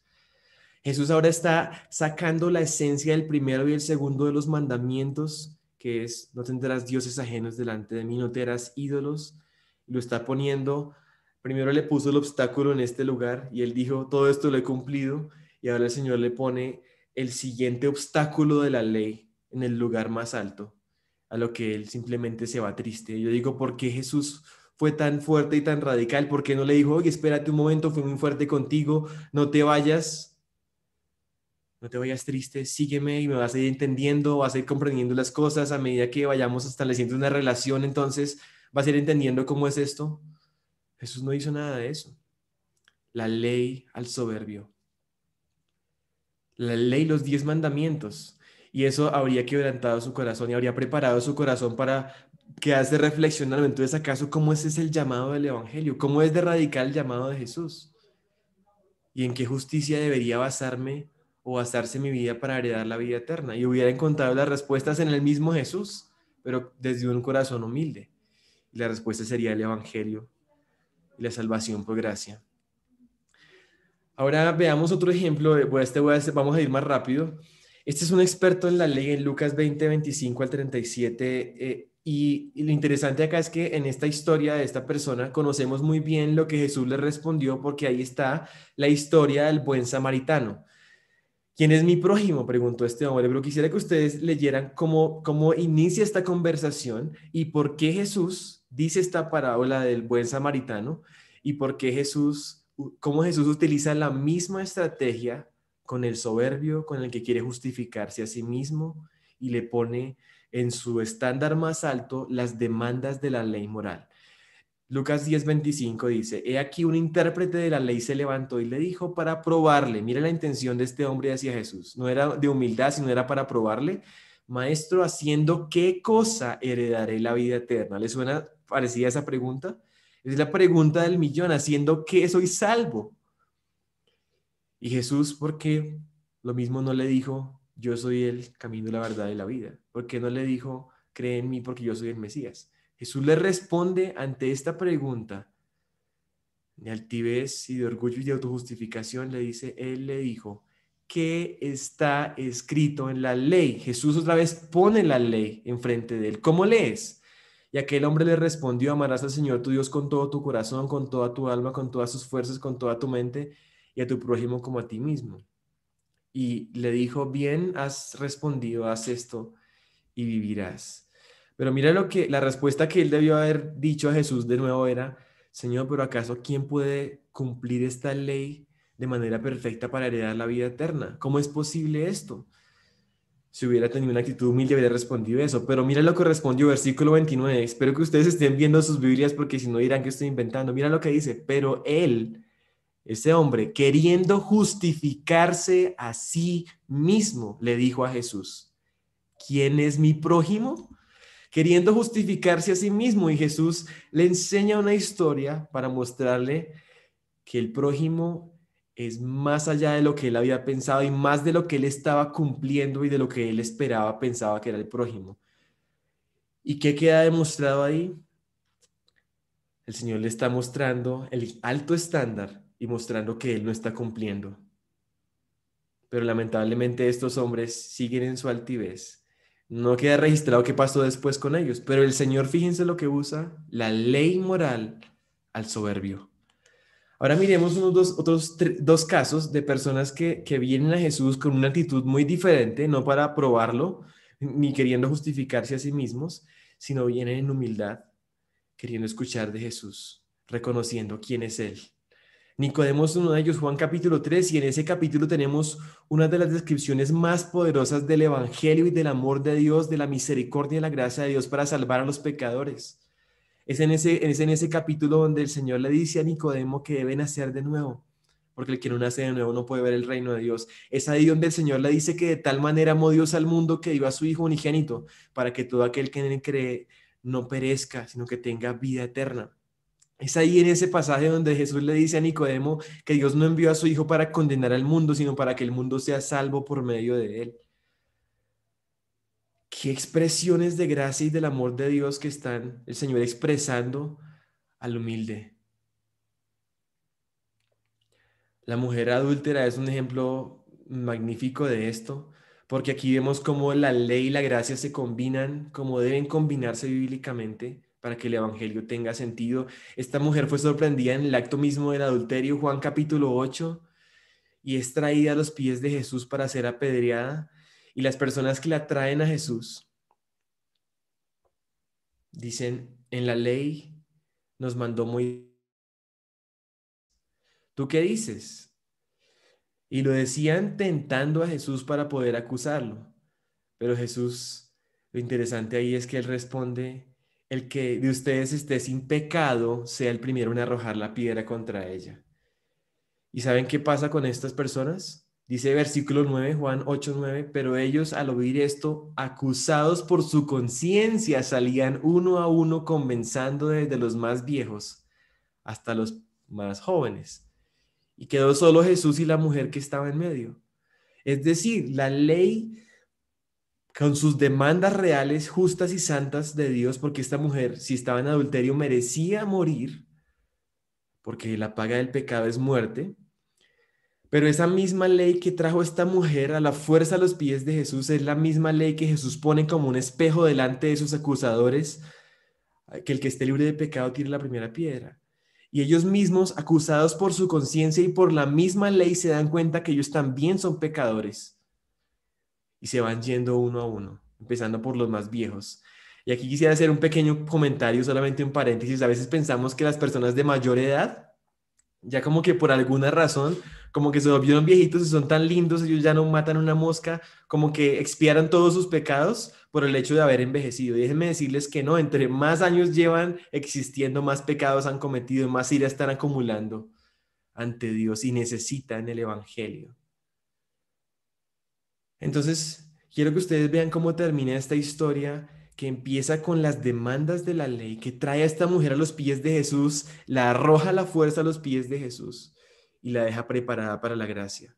Jesús ahora está sacando la esencia del primero y el segundo de los mandamientos, que es: no tendrás dioses ajenos delante de mí, no te harás ídolos. Y lo está poniendo, primero le puso el obstáculo en este lugar y él dijo: todo esto lo he cumplido. Y ahora el Señor le pone el siguiente obstáculo de la ley en el lugar más alto. a lo que él simplemente se va triste. Yo digo, ¿por qué Jesús fue tan fuerte y tan radical? ¿Por qué no le dijo, oye, espérate un momento, fui muy fuerte contigo, no te vayas? No te vayas triste, sígueme y me vas a ir entendiendo, vas a ir comprendiendo las cosas a medida que vayamos estableciendo una relación, entonces vas a ir entendiendo cómo es esto. Jesús no hizo nada de eso. La ley al soberbio. La ley, los 10 mandamientos. Y eso habría quebrantado su corazón y habría preparado su corazón para quedarse reflexionando. Entonces, ¿acaso cómo ese es el llamado del Evangelio? ¿Cómo es de radical el llamado de Jesús? ¿Y en qué justicia debería basarme o basarse mi vida para heredar la vida eterna? Y hubiera encontrado las respuestas en el mismo Jesús, pero desde un corazón humilde. Y la respuesta sería el Evangelio y la salvación por gracia. Ahora veamos otro ejemplo. Vamos a ir más rápido. Este es un experto en la ley en Lucas 20, 25 al 37. Y lo interesante acá es que en esta historia de esta persona conocemos muy bien lo que Jesús le respondió, porque ahí está la historia del buen samaritano. ¿Quién es mi prójimo?, preguntó este hombre, pero quisiera que ustedes leyeran cómo inicia esta conversación y por qué Jesús dice esta parábola del buen samaritano y por qué cómo Jesús utiliza la misma estrategia con el soberbio, con el que quiere justificarse a sí mismo y le pone en su estándar más alto las demandas de la ley moral. Lucas 10:25 dice, he aquí un intérprete de la ley se levantó y le dijo para probarle. Mira la intención de este hombre hacia Jesús. No era de humildad, sino era para probarle. Maestro, ¿haciendo qué cosa heredaré la vida eterna? ¿Le suena parecida esa pregunta? Es la pregunta del millón. ¿Haciendo qué soy salvo? Y Jesús, ¿por qué lo mismo no le dijo, yo soy el camino, la verdad y la vida? ¿Por qué no le dijo, cree en mí porque yo soy el Mesías? Jesús le responde ante esta pregunta de altivez y de orgullo y de autojustificación. Él le dijo, ¿qué está escrito en la ley? Jesús otra vez pone la ley enfrente de él. ¿Cómo lees? Y aquel hombre le respondió, amarás al Señor tu Dios con todo tu corazón, con toda tu alma, con todas tus fuerzas, con toda tu mente y a tu prójimo como a ti mismo. Y le dijo, bien has respondido, haz esto y vivirás. Pero mira la respuesta que él debió haber dicho a Jesús de nuevo era, Señor, pero ¿acaso quién puede cumplir esta ley de manera perfecta para heredar la vida eterna? ¿Cómo es posible esto? Si hubiera tenido una actitud humilde, hubiera respondido eso. Pero mira lo que respondió, versículo 29. Espero que ustedes estén viendo sus Biblias porque si no dirán que estoy inventando. Mira lo que dice, pero él, ese hombre, queriendo justificarse a sí mismo, le dijo a Jesús, ¿quién es mi prójimo? Queriendo justificarse a sí mismo, y Jesús le enseña una historia para mostrarle que el prójimo es más allá de lo que él había pensado y más de lo que él estaba cumpliendo y de lo que él pensaba que era el prójimo. ¿Y qué queda demostrado ahí? El Señor le está mostrando el alto estándar y mostrando que él no está cumpliendo. Pero lamentablemente estos hombres siguen en su altivez. No queda registrado qué pasó después con ellos, pero el Señor, fíjense lo que usa, la ley moral al soberbio. Ahora miremos otros dos casos de personas que vienen a Jesús con una actitud muy diferente, no para probarlo, ni queriendo justificarse a sí mismos, sino vienen en humildad, queriendo escuchar de Jesús, reconociendo quién es Él. Nicodemo es uno de ellos, Juan capítulo 3, y en ese capítulo tenemos una de las descripciones más poderosas del Evangelio y del amor de Dios, de la misericordia y la gracia de Dios para salvar a los pecadores. Es en ese capítulo donde el Señor le dice a Nicodemo que debe nacer de nuevo, porque el que no nace de nuevo no puede ver el reino de Dios. Es ahí donde el Señor le dice que de tal manera amó Dios al mundo que dio a su Hijo unigénito, para que todo aquel que en él cree no perezca, sino que tenga vida eterna. Es ahí en ese pasaje donde Jesús le dice a Nicodemo que Dios no envió a su Hijo para condenar al mundo, sino para que el mundo sea salvo por medio de él. Qué expresiones de gracia y del amor de Dios que están el Señor expresando al humilde. La mujer adúltera es un ejemplo magnífico de esto, porque aquí vemos cómo la ley y la gracia se combinan, cómo deben combinarse bíblicamente para que el evangelio tenga sentido. Esta mujer fue sorprendida en el acto mismo del adulterio, Juan capítulo 8, y es traída a los pies de Jesús para ser apedreada. Y las personas que la traen a Jesús Dicen, en la ley nos mandó Moisés. ¿Tú qué dices? Y lo decían tentando a Jesús para poder acusarlo. Pero Jesús, lo interesante ahí es que él responde, el que de ustedes esté sin pecado, sea el primero en arrojar la piedra contra ella. ¿Y saben qué pasa con estas personas? Dice versículo 9, Juan 8:9, pero ellos al oír esto, acusados por su conciencia, salían uno a uno conversando desde los más viejos hasta los más jóvenes. Y quedó solo Jesús y la mujer que estaba en medio. Es decir, la ley con sus demandas reales, justas y santas de Dios, porque esta mujer, si estaba en adulterio, merecía morir, porque la paga del pecado es muerte. Pero esa misma ley que trajo esta mujer a la fuerza a los pies de Jesús es la misma ley que Jesús pone como un espejo delante de sus acusadores, que el que esté libre de pecado tire la primera piedra. Y ellos mismos, acusados por su conciencia y por la misma ley, se dan cuenta que ellos también son pecadores. Y se van yendo uno a uno, empezando por los más viejos. Y aquí quisiera hacer un pequeño comentario, solamente un paréntesis. A veces pensamos que las personas de mayor edad, ya como que por alguna razón, como que se volvieron viejitos y son tan lindos, ellos ya no matan una mosca, como que expiaran todos sus pecados por el hecho de haber envejecido. Y déjenme decirles que no, entre más años llevan existiendo, más pecados han cometido, más ira están acumulando ante Dios y necesitan el Evangelio. Entonces, quiero que ustedes vean cómo termina esta historia que empieza con las demandas de la ley, que trae a esta mujer a los pies de Jesús, la arroja a la fuerza a los pies de Jesús y la deja preparada para la gracia.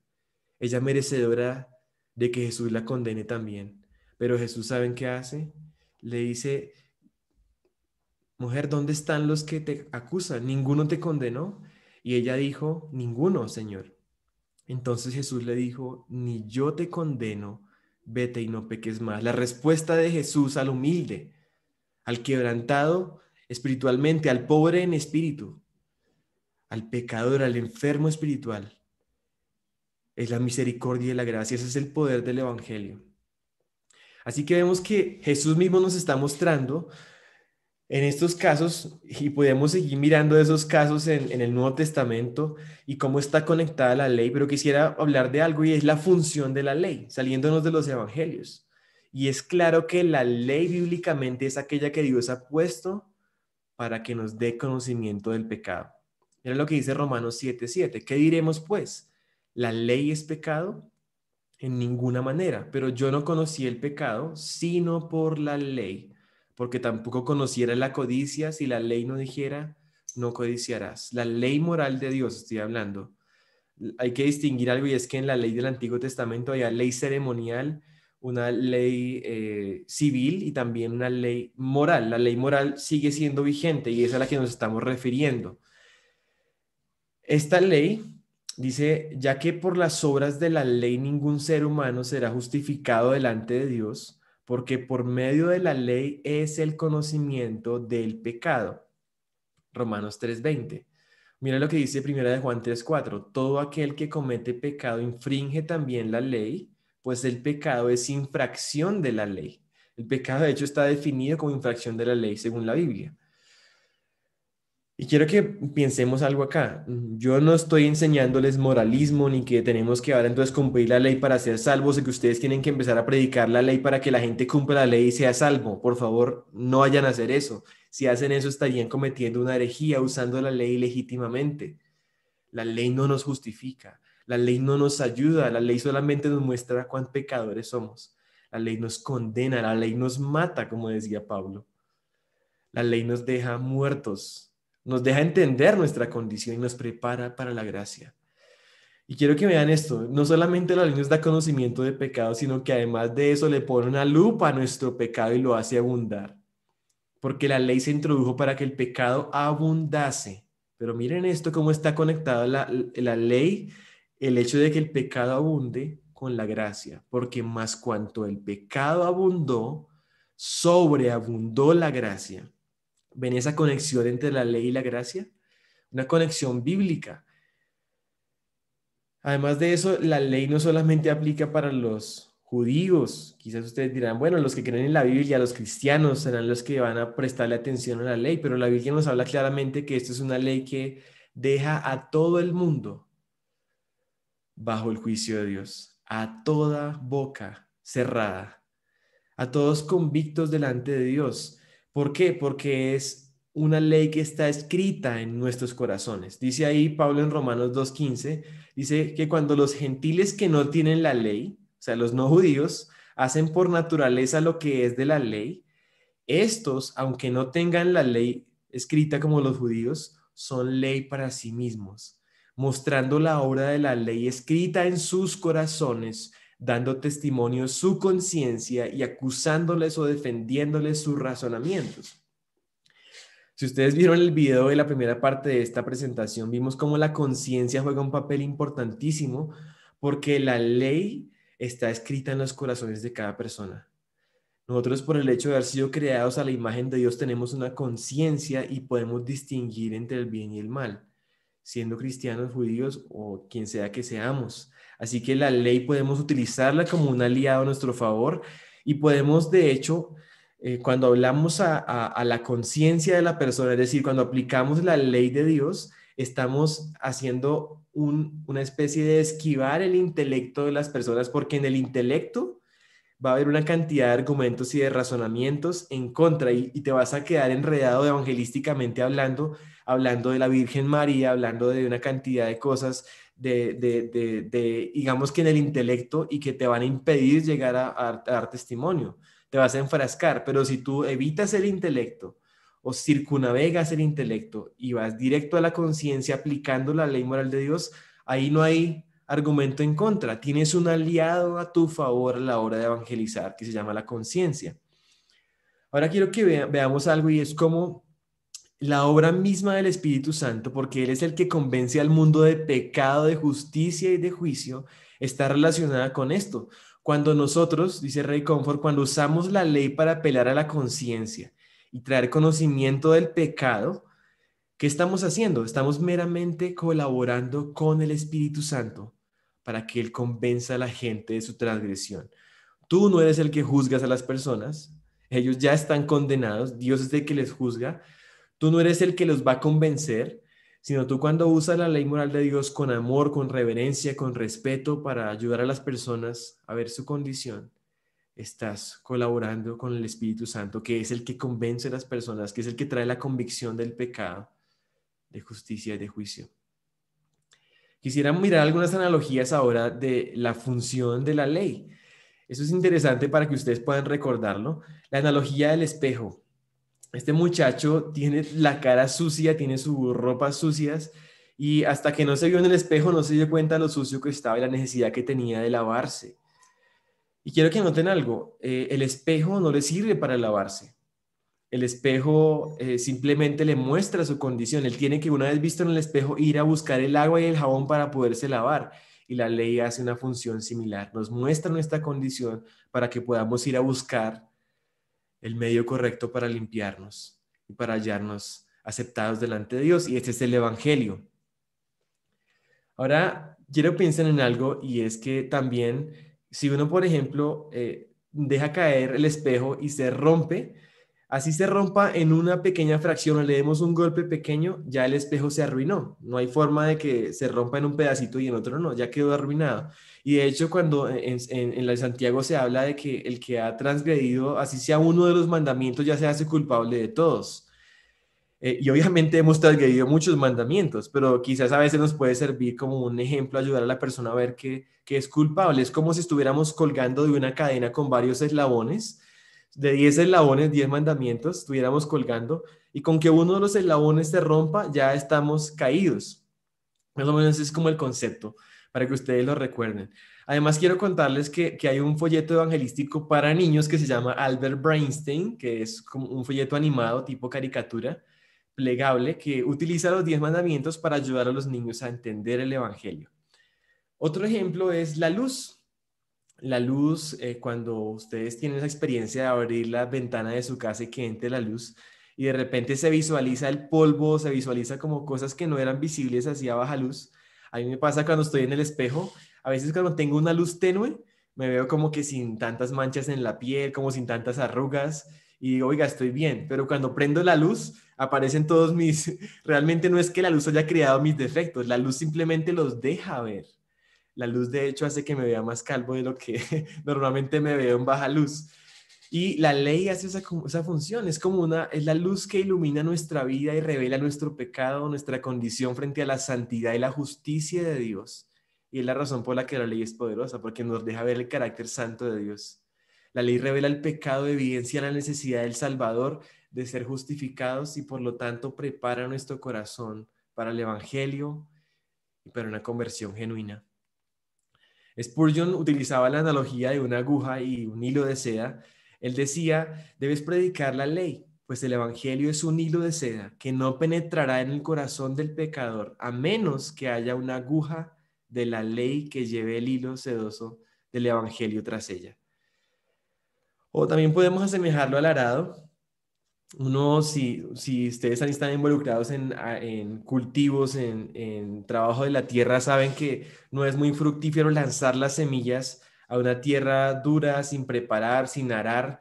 Ella merecedora de que Jesús la condene también. Pero Jesús, ¿saben qué hace? Le dice, mujer, ¿dónde están los que te acusan? ¿Ninguno te condenó? Y ella dijo, ninguno, Señor. Entonces Jesús le dijo, ni yo te condeno, vete y no peques más. La respuesta de Jesús al humilde, al quebrantado espiritualmente, al pobre en espíritu, al pecador, al enfermo espiritual, es la misericordia y la gracia. Ese es el poder del Evangelio. Así que vemos que Jesús mismo nos está mostrando en estos casos, y podemos seguir mirando esos casos en el Nuevo Testamento y cómo está conectada la ley, pero quisiera hablar de algo y es la función de la ley, saliéndonos de los evangelios. Y es claro que la ley bíblicamente es aquella que Dios ha puesto para que nos dé conocimiento del pecado. Mira lo que dice Romanos 7:7. ¿Qué diremos pues? ¿La ley es pecado? En ninguna manera, pero yo no conocí el pecado sino por la ley, porque tampoco conociera la codicia si la ley no dijera, no codiciarás. La ley moral de Dios estoy hablando. Hay que distinguir algo y es que en la ley del Antiguo Testamento había ley ceremonial, una ley civil y también una ley moral. La ley moral sigue siendo vigente y es a la que nos estamos refiriendo. Esta ley dice, ya que por las obras de la ley ningún ser humano será justificado delante de Dios, porque por medio de la ley es el conocimiento del pecado. Romanos 3:20. Mira lo que dice 1 Juan 3:4. Todo aquel que comete pecado infringe también la ley, pues el pecado es infracción de la ley. El pecado, de hecho, está definido como infracción de la ley según la Biblia. Y quiero que pensemos algo acá. Yo no estoy enseñándoles moralismo ni que tenemos que ahora entonces cumplir la ley para ser salvos y que ustedes tienen que empezar a predicar la ley para que la gente cumpla la ley y sea salvo. Por favor, no vayan a hacer eso. Si hacen eso estarían cometiendo una herejía usando la ley legítimamente. La ley no nos justifica. La ley no nos ayuda. La ley solamente nos muestra cuán pecadores somos. La ley nos condena. La ley nos mata, como decía Pablo. La ley nos deja muertos. Nos deja entender nuestra condición y nos prepara para la gracia. Y quiero que vean esto, no solamente la ley nos da conocimiento de pecado, sino que además de eso le pone una lupa a nuestro pecado y lo hace abundar. Porque la ley se introdujo para que el pecado abundase. Pero miren esto, cómo está conectada la ley, el hecho de que el pecado abunde con la gracia. Porque más cuanto el pecado abundó, sobreabundó la gracia. ¿Ven esa conexión entre la ley y la gracia? Una conexión bíblica. Además de eso, la ley no solamente aplica para los judíos. Quizás ustedes dirán, bueno, los que creen en la Biblia, los cristianos serán los que van a prestarle atención a la ley, pero la Biblia nos habla claramente que esto es una ley que deja a todo el mundo bajo el juicio de Dios, a toda boca cerrada, a todos convictos delante de Dios. ¿Por qué? Porque es una ley que está escrita en nuestros corazones. Dice ahí Pablo en Romanos 2:15, dice que cuando los gentiles que no tienen la ley, o sea, los no judíos, hacen por naturaleza lo que es de la ley, estos, aunque no tengan la ley escrita como los judíos, son ley para sí mismos, mostrando la obra de la ley escrita en sus corazones, dando testimonio su conciencia y acusándoles o defendiéndoles sus razonamientos. Si ustedes vieron el video de la primera parte de esta presentación, vimos cómo la conciencia juega un papel importantísimo porque la ley está escrita en los corazones de cada persona. Nosotros, por el hecho de haber sido creados a la imagen de Dios, tenemos una conciencia y podemos distinguir entre el bien y el mal, siendo cristianos, judíos o quien sea que seamos. Así que la ley podemos utilizarla como un aliado a nuestro favor y podemos, de hecho, cuando hablamos a la conciencia de la persona, es decir, cuando aplicamos la ley de Dios, estamos haciendo una especie de esquivar el intelecto de las personas, porque en el intelecto va a haber una cantidad de argumentos y de razonamientos en contra y te vas a quedar enredado evangelísticamente hablando de la Virgen María, hablando de una cantidad de cosas digamos que en el intelecto y que te van a impedir llegar a dar testimonio. Te vas a enfrascar, pero si tú evitas el intelecto o circunnavegas el intelecto y vas directo a la conciencia aplicando la ley moral de Dios, ahí no hay argumento en contra. Tienes un aliado a tu favor a la hora de evangelizar, que se llama la conciencia. Ahora quiero que veamos algo, y es como la obra misma del Espíritu Santo, porque Él es el que convence al mundo de pecado, de justicia y de juicio, está relacionada con esto. Cuando nosotros, dice Ray Comfort, cuando usamos la ley para apelar a la conciencia y traer conocimiento del pecado, ¿qué estamos haciendo? Estamos meramente colaborando con el Espíritu Santo para que Él convenza a la gente de su transgresión. Tú no eres el que juzgas a las personas, ellos ya están condenados, Dios es el que les juzga. Tú no eres el que los va a convencer, sino tú, cuando usas la ley moral de Dios con amor, con reverencia, con respeto para ayudar a las personas a ver su condición, estás colaborando con el Espíritu Santo, que es el que convence a las personas, que es el que trae la convicción del pecado, de justicia y de juicio. Quisiera mirar algunas analogías ahora de la función de la ley. Eso es interesante para que ustedes puedan recordarlo. La analogía del espejo. Este muchacho tiene la cara sucia, tiene sus ropas sucias, y hasta que no se vio en el espejo no se dio cuenta de lo sucio que estaba y la necesidad que tenía de lavarse. Y quiero que noten algo, el espejo no le sirve para lavarse. El espejo simplemente le muestra su condición. Él tiene que, una vez visto en el espejo, ir a buscar el agua y el jabón para poderse lavar. Y la ley hace una función similar. Nos muestra nuestra condición para que podamos ir a buscar el medio correcto para limpiarnos y para hallarnos aceptados delante de Dios. Y este es el Evangelio. Ahora, quiero pensar en algo, y es que también, si uno, por ejemplo, deja caer el espejo y se rompe, así se rompa en una pequeña fracción o le demos un golpe pequeño, ya el espejo se arruinó. No hay forma de que se rompa en un pedacito y en otro no, ya quedó arruinado. Y de hecho, cuando en la de Santiago se habla de que el que ha transgredido, así sea uno de los mandamientos, ya se hace culpable de todos. Y obviamente hemos transgredido muchos mandamientos, pero quizás a veces nos puede servir como un ejemplo, ayudar a la persona a ver que es culpable. Es como si estuviéramos colgando de una cadena con varios eslabones, de 10 eslabones, 10 mandamientos, estuviéramos colgando, y con que uno de los eslabones se rompa, ya estamos caídos. Más o menos es como el concepto, para que ustedes lo recuerden. Además, quiero contarles que hay un folleto evangelístico para niños que se llama Albert Bernstein, que es como un folleto animado tipo caricatura, plegable, que utiliza los 10 mandamientos para ayudar a los niños a entender el Evangelio. Otro ejemplo es la luz. La luz, cuando ustedes tienen esa experiencia de abrir la ventana de su casa y que entre la luz, y de repente se visualiza el polvo, se visualiza como cosas que no eran visibles así a baja luz. A mí me pasa cuando estoy en el espejo, a veces cuando tengo una luz tenue, me veo como que sin tantas manchas en la piel, como sin tantas arrugas, y digo, oiga, estoy bien, pero cuando prendo la luz, aparecen todos mis, realmente no es que la luz haya creado mis defectos, la luz simplemente los deja ver. La luz, de hecho, hace que me vea más calvo de lo que normalmente me veo en baja luz. Y la ley hace esa función, es la luz que ilumina nuestra vida y revela nuestro pecado, nuestra condición frente a la santidad y la justicia de Dios. Y es la razón por la que la ley es poderosa, porque nos deja ver el carácter santo de Dios. La ley revela el pecado, evidencia la necesidad del Salvador de ser justificados y por lo tanto prepara nuestro corazón para el Evangelio y para una conversión genuina. Spurgeon utilizaba la analogía de una aguja y un hilo de seda. Él decía, debes predicar la ley, pues el evangelio es un hilo de seda que no penetrará en el corazón del pecador a menos que haya una aguja de la ley que lleve el hilo sedoso del evangelio tras ella. O también podemos asemejarlo al arado. Uno, si ustedes están involucrados en cultivos, en trabajo de la tierra, saben que no es muy fructífero lanzar las semillas a una tierra dura, sin preparar, sin arar.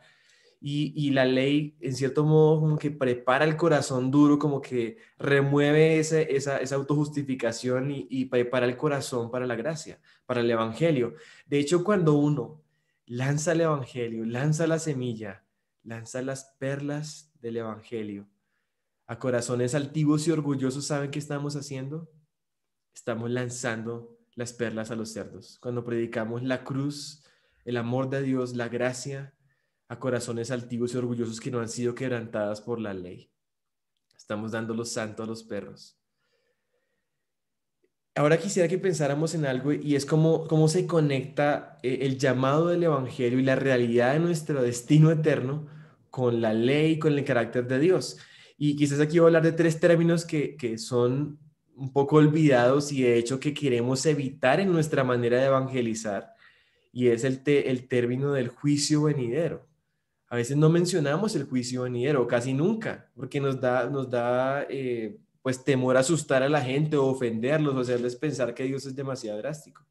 Y la ley, en cierto modo, como que prepara el corazón duro, como que remueve esa autojustificación y prepara el corazón para la gracia, para el evangelio. De hecho, cuando uno lanza el evangelio, lanza la semilla, lanza las perlas del evangelio a corazones altivos y orgullosos, ¿saben qué estamos haciendo? Estamos lanzando las perlas a los cerdos. Cuando predicamos la cruz, el amor de Dios, la gracia, a corazones altivos y orgullosos que no han sido quebrantadas por la ley. Estamos dando lo santo a los perros. Ahora quisiera que pensáramos en algo y es cómo se conecta el llamado del evangelio y la realidad de nuestro destino eterno con la ley, con el carácter de Dios. Y quizás aquí voy a hablar de tres términos que son un poco olvidados y de hecho que queremos evitar en nuestra manera de evangelizar, y es el término del juicio venidero. A veces no mencionamos el juicio venidero, casi nunca, porque nos da pues temor a asustar a la gente o ofenderlos o hacerles pensar que Dios es demasiado drástico.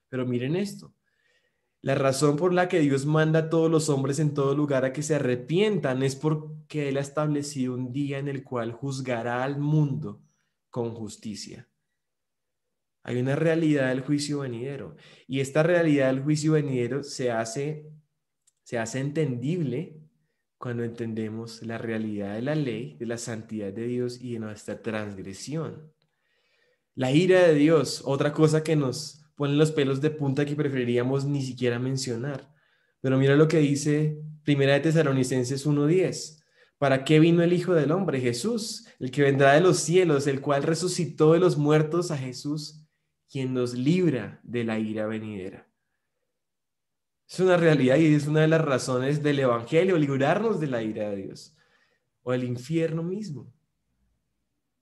Pero miren esto. La razón por la que Dios manda a todos los hombres en todo lugar a que se arrepientan es porque Él ha establecido un día en el cual juzgará al mundo con justicia. Hay una realidad del juicio venidero, y esta realidad del juicio venidero se hace entendible cuando entendemos la realidad de la ley, de la santidad de Dios y de nuestra transgresión. La ira de Dios, otra cosa que nos pone los pelos de punta que preferiríamos ni siquiera mencionar. Pero mira lo que dice Primera de Tesalonicenses 1:10. ¿Para qué vino el Hijo del Hombre? Jesús, el que vendrá de los cielos, el cual resucitó de los muertos, a Jesús, quien nos libra de la ira venidera. Es una realidad y es una de las razones del evangelio, librarnos de la ira de Dios o del infierno mismo.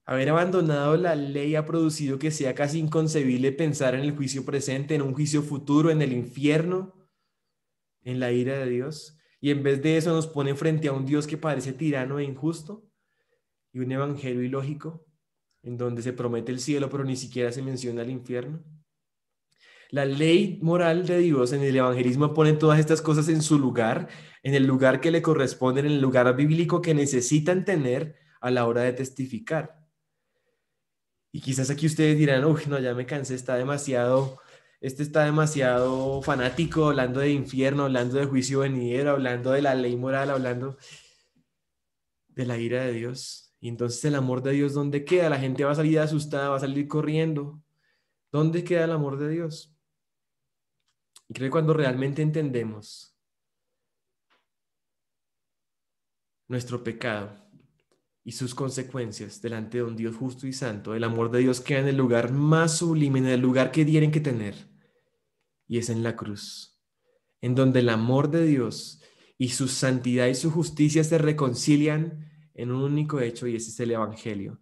Haber abandonado la ley ha producido que sea casi inconcebible pensar en el juicio presente, en un juicio futuro, en el infierno, en la ira de Dios. Y en vez de eso nos pone frente a un Dios que parece tirano e injusto y un evangelio ilógico en donde se promete el cielo pero ni siquiera se menciona el infierno. La ley moral de Dios en el evangelismo pone todas estas cosas en su lugar, en el lugar que le corresponde, en el lugar bíblico que necesitan tener a la hora de testificar. Y quizás aquí ustedes dirán, uy, no, ya me cansé, está demasiado fanático, hablando de infierno, hablando de juicio venidero, hablando de la ley moral, hablando de la ira de Dios. Y entonces el amor de Dios, ¿dónde queda? La gente va a salir asustada, va a salir corriendo. ¿Dónde queda el amor de Dios? Y creo que cuando realmente entendemos nuestro pecado y sus consecuencias delante de un Dios justo y santo, el amor de Dios queda en el lugar más sublime, en el lugar que tienen que tener, y es en la cruz, en donde el amor de Dios y su santidad y su justicia se reconcilian en un único hecho, y ese es el evangelio.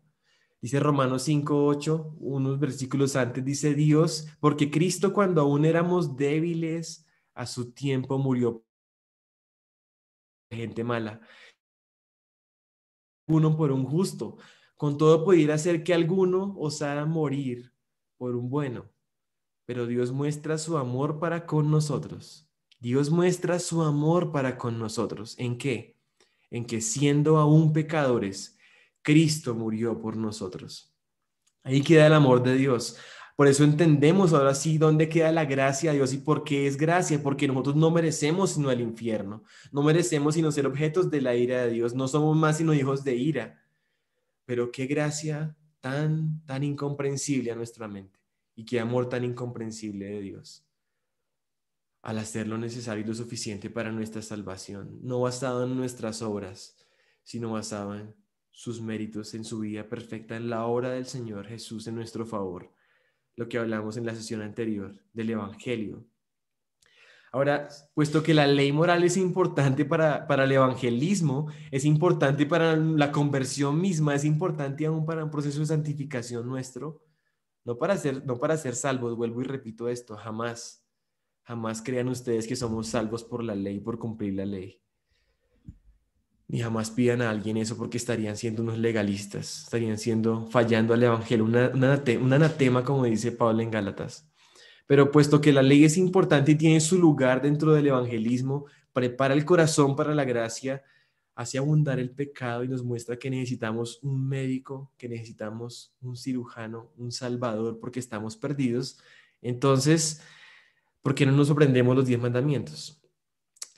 Dice Romanos 5:8, unos versículos antes, dice Dios, porque Cristo cuando aún éramos débiles, a su tiempo murió por gente mala. Uno por un justo, con todo pudiera ser que alguno osara morir por un bueno, pero Dios muestra su amor para con nosotros. Dios muestra su amor para con nosotros. ¿En qué? En que siendo aún pecadores, Cristo murió por nosotros. Ahí queda el amor de Dios. Por eso entendemos ahora sí dónde queda la gracia de Dios y por qué es gracia, porque nosotros no merecemos sino el infierno, no merecemos sino ser objetos de la ira de Dios, no somos más sino hijos de ira. Pero qué gracia tan incomprensible a nuestra mente y qué amor tan incomprensible de Dios al hacer lo necesario y lo suficiente para nuestra salvación, no basado en nuestras obras, sino basado en sus méritos, en su vida perfecta, en la obra del Señor Jesús en nuestro favor, lo que hablamos en la sesión anterior del Evangelio. Ahora, puesto que la ley moral es importante para el evangelismo, es importante para la conversión misma, es importante aún para un proceso de santificación nuestro, no para ser salvos, vuelvo y repito esto, jamás crean ustedes que somos salvos por la ley, por cumplir la ley. Ni jamás pidan a alguien eso porque estarían siendo unos legalistas, estarían fallando al evangelio, un anatema, como dice Pablo en Gálatas. Pero puesto que la ley es importante y tiene su lugar dentro del evangelismo, prepara el corazón para la gracia, hace abundar el pecado y nos muestra que necesitamos un médico, que necesitamos un cirujano, un salvador, porque estamos perdidos. Entonces, ¿por qué no nos aprendemos los 10 mandamientos?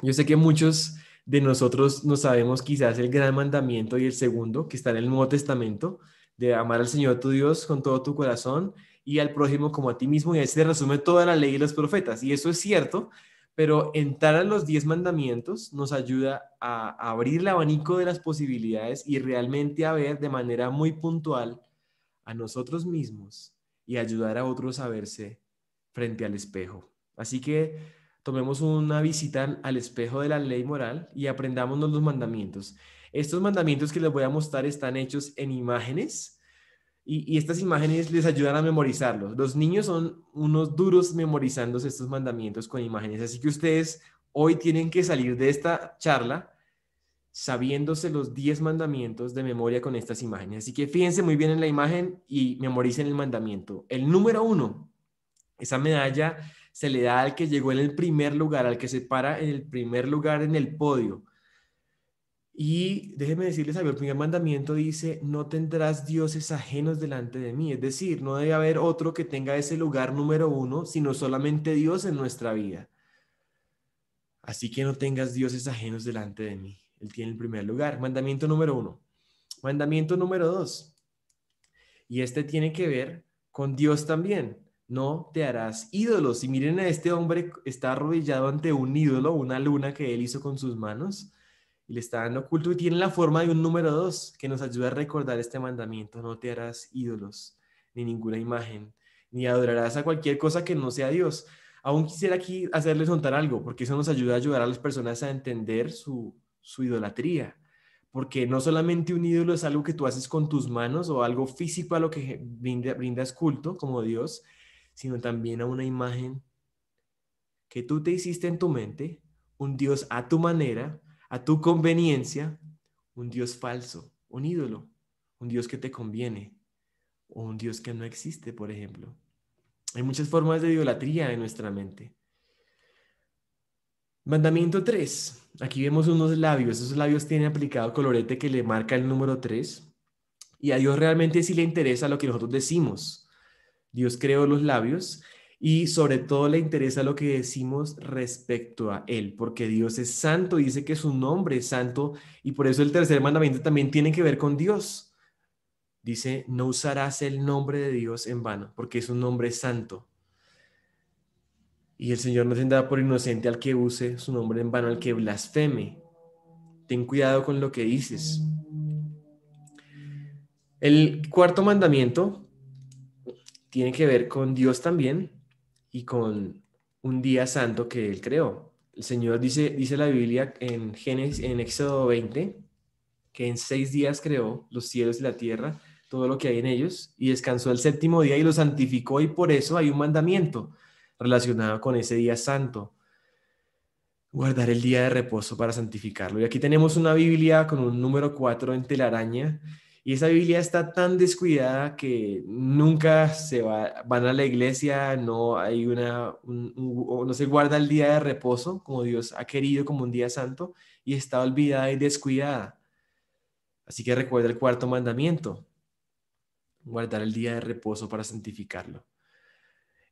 Yo sé que muchos de nosotros no sabemos quizás el gran mandamiento y el segundo, que está en el Nuevo Testamento, de amar al Señor tu Dios con todo tu corazón y al prójimo como a ti mismo, y ahí se resume toda la ley y los profetas, y eso es cierto, pero entrar a los 10 mandamientos nos ayuda a abrir el abanico de las posibilidades y realmente a ver de manera muy puntual a nosotros mismos y ayudar a otros a verse frente al espejo. Así que tomemos una visita al espejo de la ley moral y aprendámonos los mandamientos. Estos mandamientos que les voy a mostrar están hechos en imágenes y estas imágenes les ayudan a memorizarlos. Los niños son unos duros memorizándose estos mandamientos con imágenes, así que ustedes hoy tienen que salir de esta charla sabiéndose los 10 mandamientos de memoria con estas imágenes. Así que fíjense muy bien en la imagen y memoricen el mandamiento. El número 1, esa medalla se le da al que llegó en el primer lugar, al que se para en el primer lugar en el podio. Y déjenme decirles algo, el primer mandamiento dice, no tendrás dioses ajenos delante de mí. Es decir, no debe haber otro que tenga ese lugar número 1, sino solamente Dios en nuestra vida. Así que no tengas dioses ajenos delante de mí. Él tiene el primer lugar. Mandamiento número 1. Mandamiento número 2. Y este tiene que ver con Dios también. No te harás ídolos. Y miren a este hombre, está arrodillado ante un ídolo, una luna que él hizo con sus manos. Y le está dando culto y tiene la forma de un número 2 que nos ayuda a recordar este mandamiento. No te harás ídolos, ni ninguna imagen, ni adorarás a cualquier cosa que no sea Dios. Aún quisiera aquí hacerles notar algo, porque eso nos ayuda a ayudar a las personas a entender su idolatría. Porque no solamente un ídolo es algo que tú haces con tus manos o algo físico a lo que brindas culto como Dios, sino también a una imagen que tú te hiciste en tu mente, un Dios a tu manera, a tu conveniencia, un Dios falso, un ídolo, un Dios que te conviene o un Dios que no existe, por ejemplo. Hay muchas formas de idolatría en nuestra mente. Mandamiento 3. Aquí vemos unos labios. Esos labios tienen aplicado colorete que le marca el número 3. Y a Dios realmente sí le interesa lo que nosotros decimos. Dios creó los labios y sobre todo le interesa lo que decimos respecto a Él, porque Dios es santo, dice que su nombre es santo y por eso el tercer mandamiento también tiene que ver con Dios. Dice, no usarás el nombre de Dios en vano, porque es un nombre santo. Y el Señor no tendrá por inocente al que use su nombre en vano, al que blasfeme. Ten cuidado con lo que dices. El cuarto mandamiento tiene que ver con Dios también y con un día santo que Él creó. El Señor dice la Biblia en Éxodo 20, que en 6 días creó los cielos y la tierra, todo lo que hay en ellos, y descansó el séptimo día y lo santificó, y por eso hay un mandamiento relacionado con ese día santo. Guardar el día de reposo para santificarlo. Y aquí tenemos una Biblia con un número 4 en telaraña, Y esa Biblia está tan descuidada que nunca van a la iglesia, no hay no se guarda el día de reposo como Dios ha querido, como un día santo, y está olvidada y descuidada. Así que recuerda el cuarto mandamiento: guardar el día de reposo para santificarlo.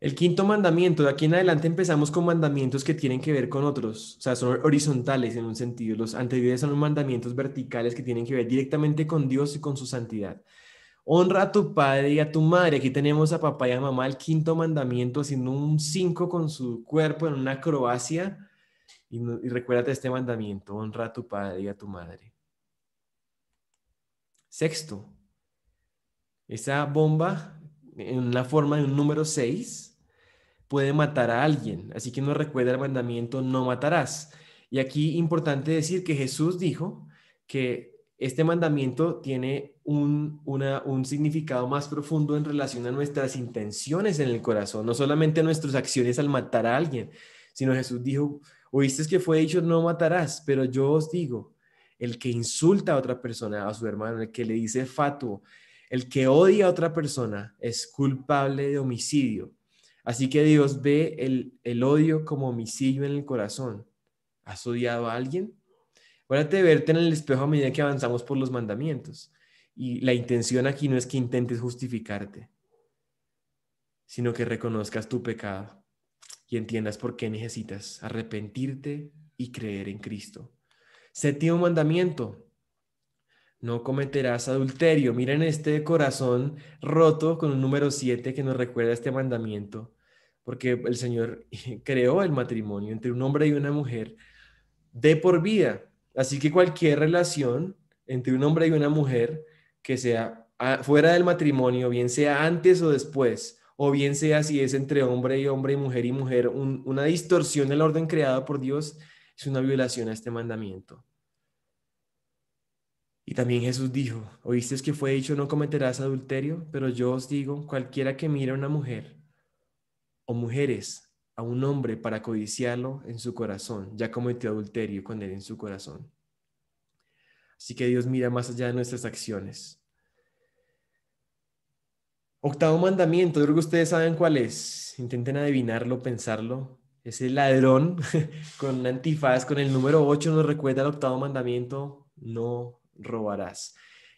El quinto mandamiento, de aquí en adelante empezamos con mandamientos que tienen que ver con otros, o sea, son horizontales en un sentido. Los anteriores son mandamientos verticales que tienen que ver directamente con Dios y con su santidad. Honra a tu padre y a tu madre. Aquí tenemos a papá y a mamá, el quinto mandamiento, haciendo un 5 con su cuerpo en una acrobacia. Y recuérdate este mandamiento: honra a tu padre y a tu madre. Sexto, esa bomba en la forma de un número 6 puede matar a alguien. Así que nos recuerda el mandamiento: no matarás. Y aquí importante decir que Jesús dijo que este mandamiento tiene un significado más profundo en relación a nuestras intenciones en el corazón, no solamente a nuestras acciones al matar a alguien, sino Jesús dijo: oíste que fue dicho no matarás, pero yo os digo, el que insulta a otra persona, a su hermano, el que le dice fatuo, el que odia a otra persona es culpable de homicidio. Así que Dios ve el odio como homicidio en el corazón. ¿Has odiado a alguien? Acuérdate de verte en el espejo a medida que avanzamos por los mandamientos. Y la intención aquí no es que intentes justificarte, sino que reconozcas tu pecado y entiendas por qué necesitas arrepentirte y creer en Cristo. Séptimo mandamiento: no cometerás adulterio. Miren este corazón roto con un número 7 que nos recuerda este mandamiento, porque el Señor creó el matrimonio entre un hombre y una mujer de por vida. Así que cualquier relación entre un hombre y una mujer que sea fuera del matrimonio, bien sea antes o después, o bien sea si es entre hombre y mujer, una distorsión del orden creado por Dios, es una violación a este mandamiento. Y también Jesús dijo: oíste que fue dicho no cometerás adulterio, pero yo os digo, cualquiera que mire a una mujer o mujeres a un hombre para codiciarlo en su corazón, ya cometió adulterio con él en su corazón. Así que Dios mira más allá de nuestras acciones. Octavo mandamiento, yo creo que ustedes saben cuál es. Intenten adivinarlo, pensarlo. Ese ladrón con un antifaz, con el número 8, nos recuerda el octavo mandamiento: no robarás.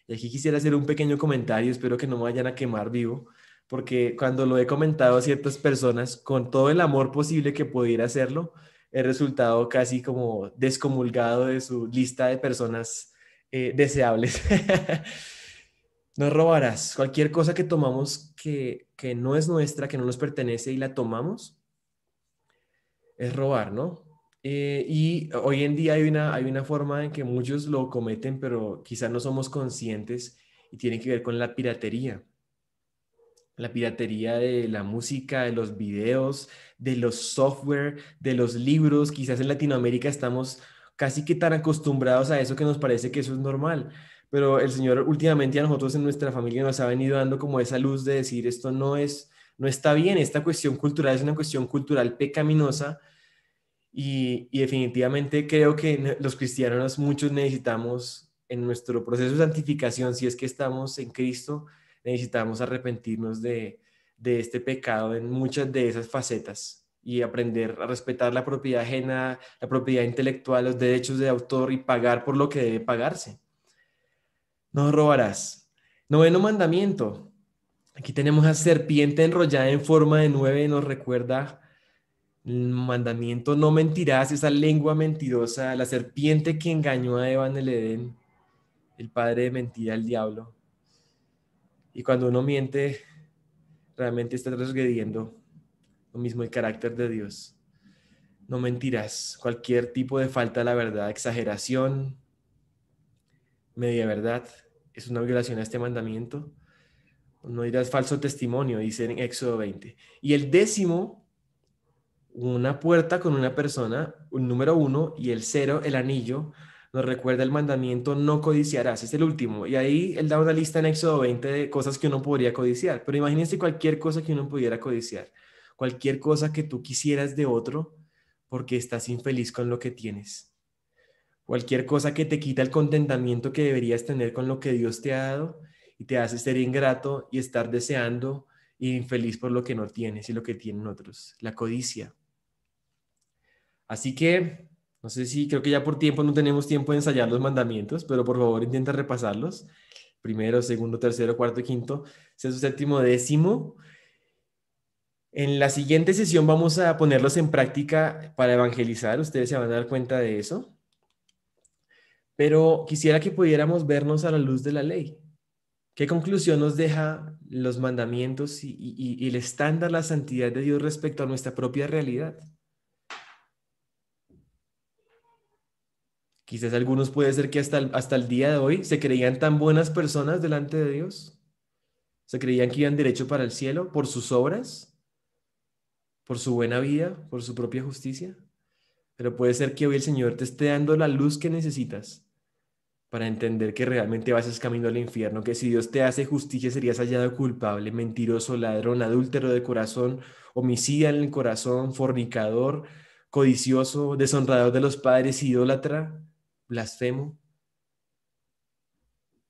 Y aquí quisiera hacer un pequeño comentario, espero que no me vayan a quemar vivo, porque cuando lo he comentado a ciertas personas, con todo el amor posible que pudiera hacerlo, he resultado casi como descomulgado de su lista de personas deseables. No robarás. Cualquier cosa que tomamos que no es nuestra, que no nos pertenece y la tomamos, es robar, ¿no? Y hoy en día hay una forma en que muchos lo cometen, pero quizás no somos conscientes, y tiene que ver con la piratería. La piratería de la música, de los videos, de los software, de los libros. Quizás en Latinoamérica estamos casi que tan acostumbrados a eso que nos parece que eso es normal. Pero el Señor últimamente a nosotros en nuestra familia nos ha venido dando como esa luz de decir: esto no está bien, esta cuestión cultural es una cuestión cultural pecaminosa. Y definitivamente creo que los cristianos muchos necesitamos en nuestro proceso de santificación, si es que estamos en Cristo, necesitamos arrepentirnos de este pecado en muchas de esas facetas y aprender a respetar la propiedad ajena, la propiedad intelectual, los derechos de autor, y pagar por lo que debe pagarse. No robarás. Noveno mandamiento. Aquí tenemos a serpiente enrollada en forma de 9, nos recuerda el mandamiento: no mentirás, esa lengua mentirosa, la serpiente que engañó a Eva en el Edén, el padre de mentira, el diablo. Y cuando uno miente, realmente está transgrediendo lo mismo el carácter de Dios. No mentirás. Cualquier tipo de falta a la verdad, exageración, media verdad, es una violación a este mandamiento. No dirás falso testimonio, dice en Éxodo 20. Y el 10, una puerta con una persona, un número 1, y el 0, el anillo, nos recuerda el mandamiento: no codiciarás. Es el último. Y ahí él da una lista en Éxodo 20 de cosas que uno podría codiciar. Pero imagínense cualquier cosa que uno pudiera codiciar. Cualquier cosa que tú quisieras de otro porque estás infeliz con lo que tienes. cualquier cosa que te quita el contentamiento que deberías tener con lo que Dios te ha dado y te hace ser ingrato y estar deseando y infeliz por lo que no tienes y lo que tienen otros, la codicia. Así que, no sé si creo que ya por tiempo no tenemos tiempo de ensayar los mandamientos, pero por favor intenta repasarlos. Primero, segundo, tercero, cuarto, quinto, sexto, séptimo, décimo. En la siguiente sesión vamos a ponerlos en práctica para evangelizar. Ustedes se van a dar cuenta de eso. Pero quisiera que pudiéramos vernos a la luz de la ley. ¿Qué conclusión nos deja los mandamientos y el estándar, la santidad de Dios respecto a nuestra propia realidad? Quizás algunos puede ser que hasta el día de hoy se creían tan buenas personas delante de Dios. Se creían que iban derecho para el cielo por sus obras, por su buena vida, por su propia justicia. Pero puede ser que hoy el Señor te esté dando la luz que necesitas para entender que realmente vas camino al infierno, que si Dios te hace justicia serías hallado culpable, mentiroso, ladrón, adúltero de corazón, homicida en el corazón, fornicador, codicioso, deshonrador de los padres, idólatra, blasfemo.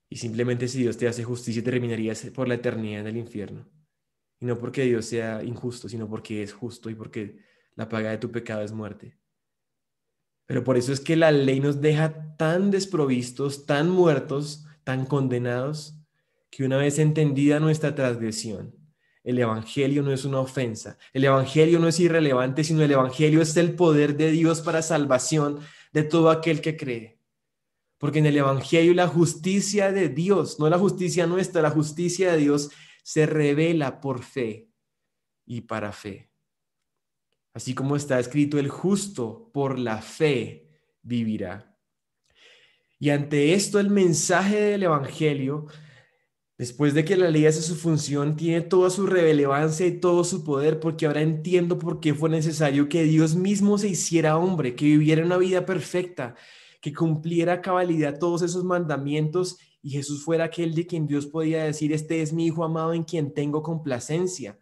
Y simplemente si Dios te hace justicia terminarías por la eternidad en el infierno. Y no porque Dios sea injusto, sino porque es justo y porque la paga de tu pecado es muerte. Pero por eso es que la ley nos deja tan desprovistos, tan muertos, tan condenados, que una vez entendida nuestra transgresión, el evangelio no es una ofensa, el evangelio no es irrelevante, sino el evangelio es el poder de Dios para salvación de todo aquel que cree. Porque en el evangelio la justicia de Dios, no la justicia nuestra, la justicia de Dios se revela por fe y para fe. Así como está escrito, el justo por la fe vivirá. Y ante esto el mensaje del evangelio, después de que la ley hace su función, tiene toda su relevancia y todo su poder, porque ahora entiendo por qué fue necesario que Dios mismo se hiciera hombre, que viviera una vida perfecta, que cumpliera a cabalidad todos esos mandamientos y Jesús fuera aquel de quien Dios podía decir, este es mi Hijo amado en quien tengo complacencia.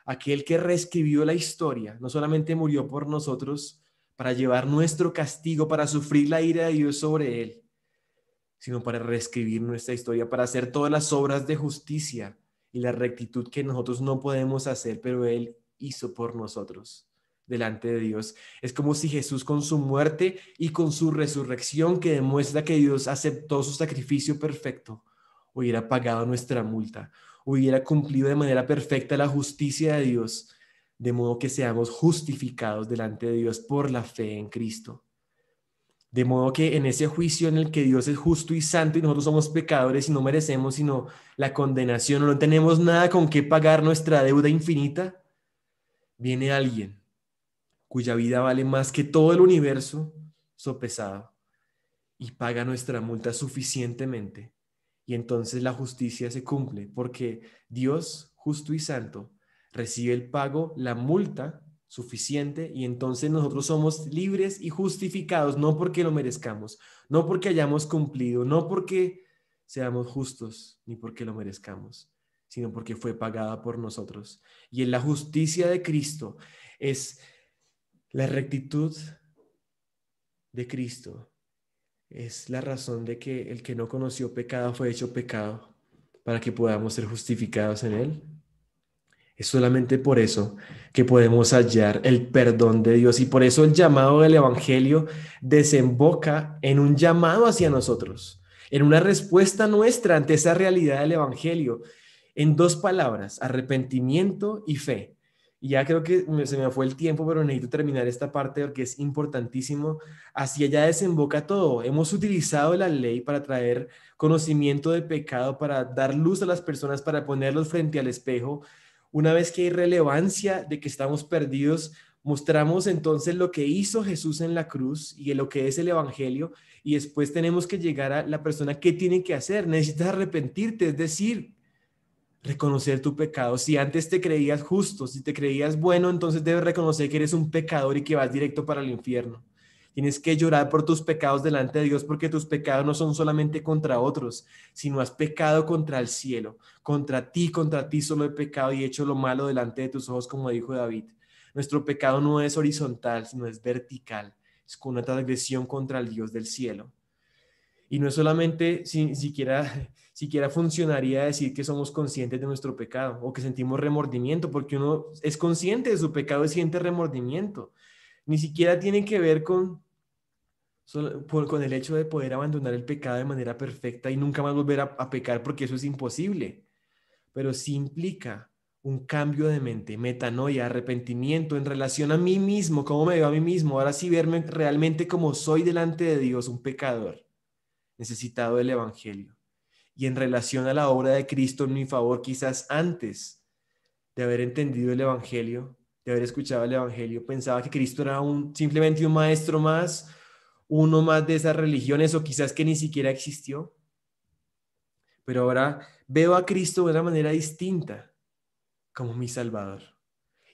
Aquel que reescribió la historia, no solamente murió por nosotros para llevar nuestro castigo, para sufrir la ira de Dios sobre él, sino para reescribir nuestra historia, para hacer todas las obras de justicia y la rectitud que nosotros no podemos hacer, pero él hizo por nosotros delante de Dios. Es como si Jesús con su muerte y con su resurrección, que demuestra que Dios aceptó su sacrificio perfecto, hubiera pagado nuestra multa, hubiera cumplido de manera perfecta la justicia de Dios, de modo que seamos justificados delante de Dios por la fe en Cristo. De modo que en ese juicio en el que Dios es justo y santo y nosotros somos pecadores y no merecemos sino la condenación, no tenemos nada con qué pagar nuestra deuda infinita, viene alguien cuya vida vale más que todo el universo sopesado y paga nuestra multa suficientemente. Y entonces la justicia se cumple porque Dios, justo y santo, recibe el pago, la multa suficiente y entonces nosotros somos libres y justificados, no porque lo merezcamos, no porque hayamos cumplido, no porque seamos justos, ni porque lo merezcamos, sino porque fue pagada por nosotros. Y en la justicia de Cristo es la rectitud de Cristo. Es la razón de que el que no conoció pecado fue hecho pecado para que podamos ser justificados en él. Es solamente por eso que podemos hallar el perdón de Dios y por eso el llamado del evangelio desemboca en un llamado hacia nosotros, en una respuesta nuestra ante esa realidad del evangelio, en dos palabras, arrepentimiento y fe. Y ya creo que se me fue el tiempo, pero necesito terminar esta parte porque es importantísimo. Hacia allá desemboca todo. Hemos utilizado la ley para traer conocimiento de pecado, para dar luz a las personas, para ponerlos frente al espejo. Una vez que hay relevancia de que estamos perdidos, mostramos entonces lo que hizo Jesús en la cruz y lo que es el evangelio. Y después tenemos que llegar a la persona. ¿Qué tiene que hacer? Necesitas arrepentirte, es decir, reconocer tu pecado. Si antes te creías justo, si te creías bueno, entonces debes reconocer que eres un pecador y que vas directo para el infierno. Tienes que llorar por tus pecados delante de Dios porque tus pecados no son solamente contra otros, sino has pecado contra el cielo. Contra ti solo he pecado y he hecho lo malo delante de tus ojos, como dijo David. Nuestro pecado no es horizontal, sino es vertical. es con una transgresión contra el Dios del cielo. Y no es solamente, siquiera funcionaría decir que somos conscientes de nuestro pecado o que sentimos remordimiento, porque uno es consciente de su pecado y siente remordimiento. Ni siquiera tiene que ver con el hecho de poder abandonar el pecado de manera perfecta y nunca más volver a pecar, porque eso es imposible. Pero sí implica un cambio de mente, metanoia, arrepentimiento en relación a mí mismo, cómo me veo a mí mismo, ahora sí verme realmente como soy delante de Dios, un pecador necesitado del Evangelio. Y en relación a la obra de Cristo en mi favor, quizás antes de haber entendido el Evangelio, de haber escuchado el Evangelio, pensaba que Cristo era simplemente un maestro más, uno más de esas religiones, o quizás que ni siquiera existió. Pero ahora veo a Cristo de una manera distinta, como mi Salvador.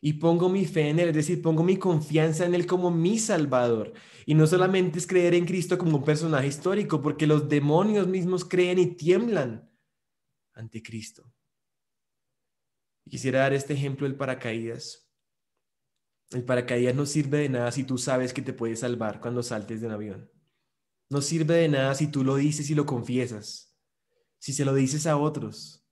Y pongo mi fe en Él, es decir, pongo mi confianza en Él como mi Salvador. Y no solamente es creer en Cristo como un personaje histórico, porque los demonios mismos creen y tiemblan ante Cristo. Y quisiera dar este ejemplo del paracaídas. El paracaídas no sirve de nada si tú sabes que te puedes salvar cuando saltes de un avión. No sirve de nada si tú lo dices y lo confiesas, si se lo dices a otros,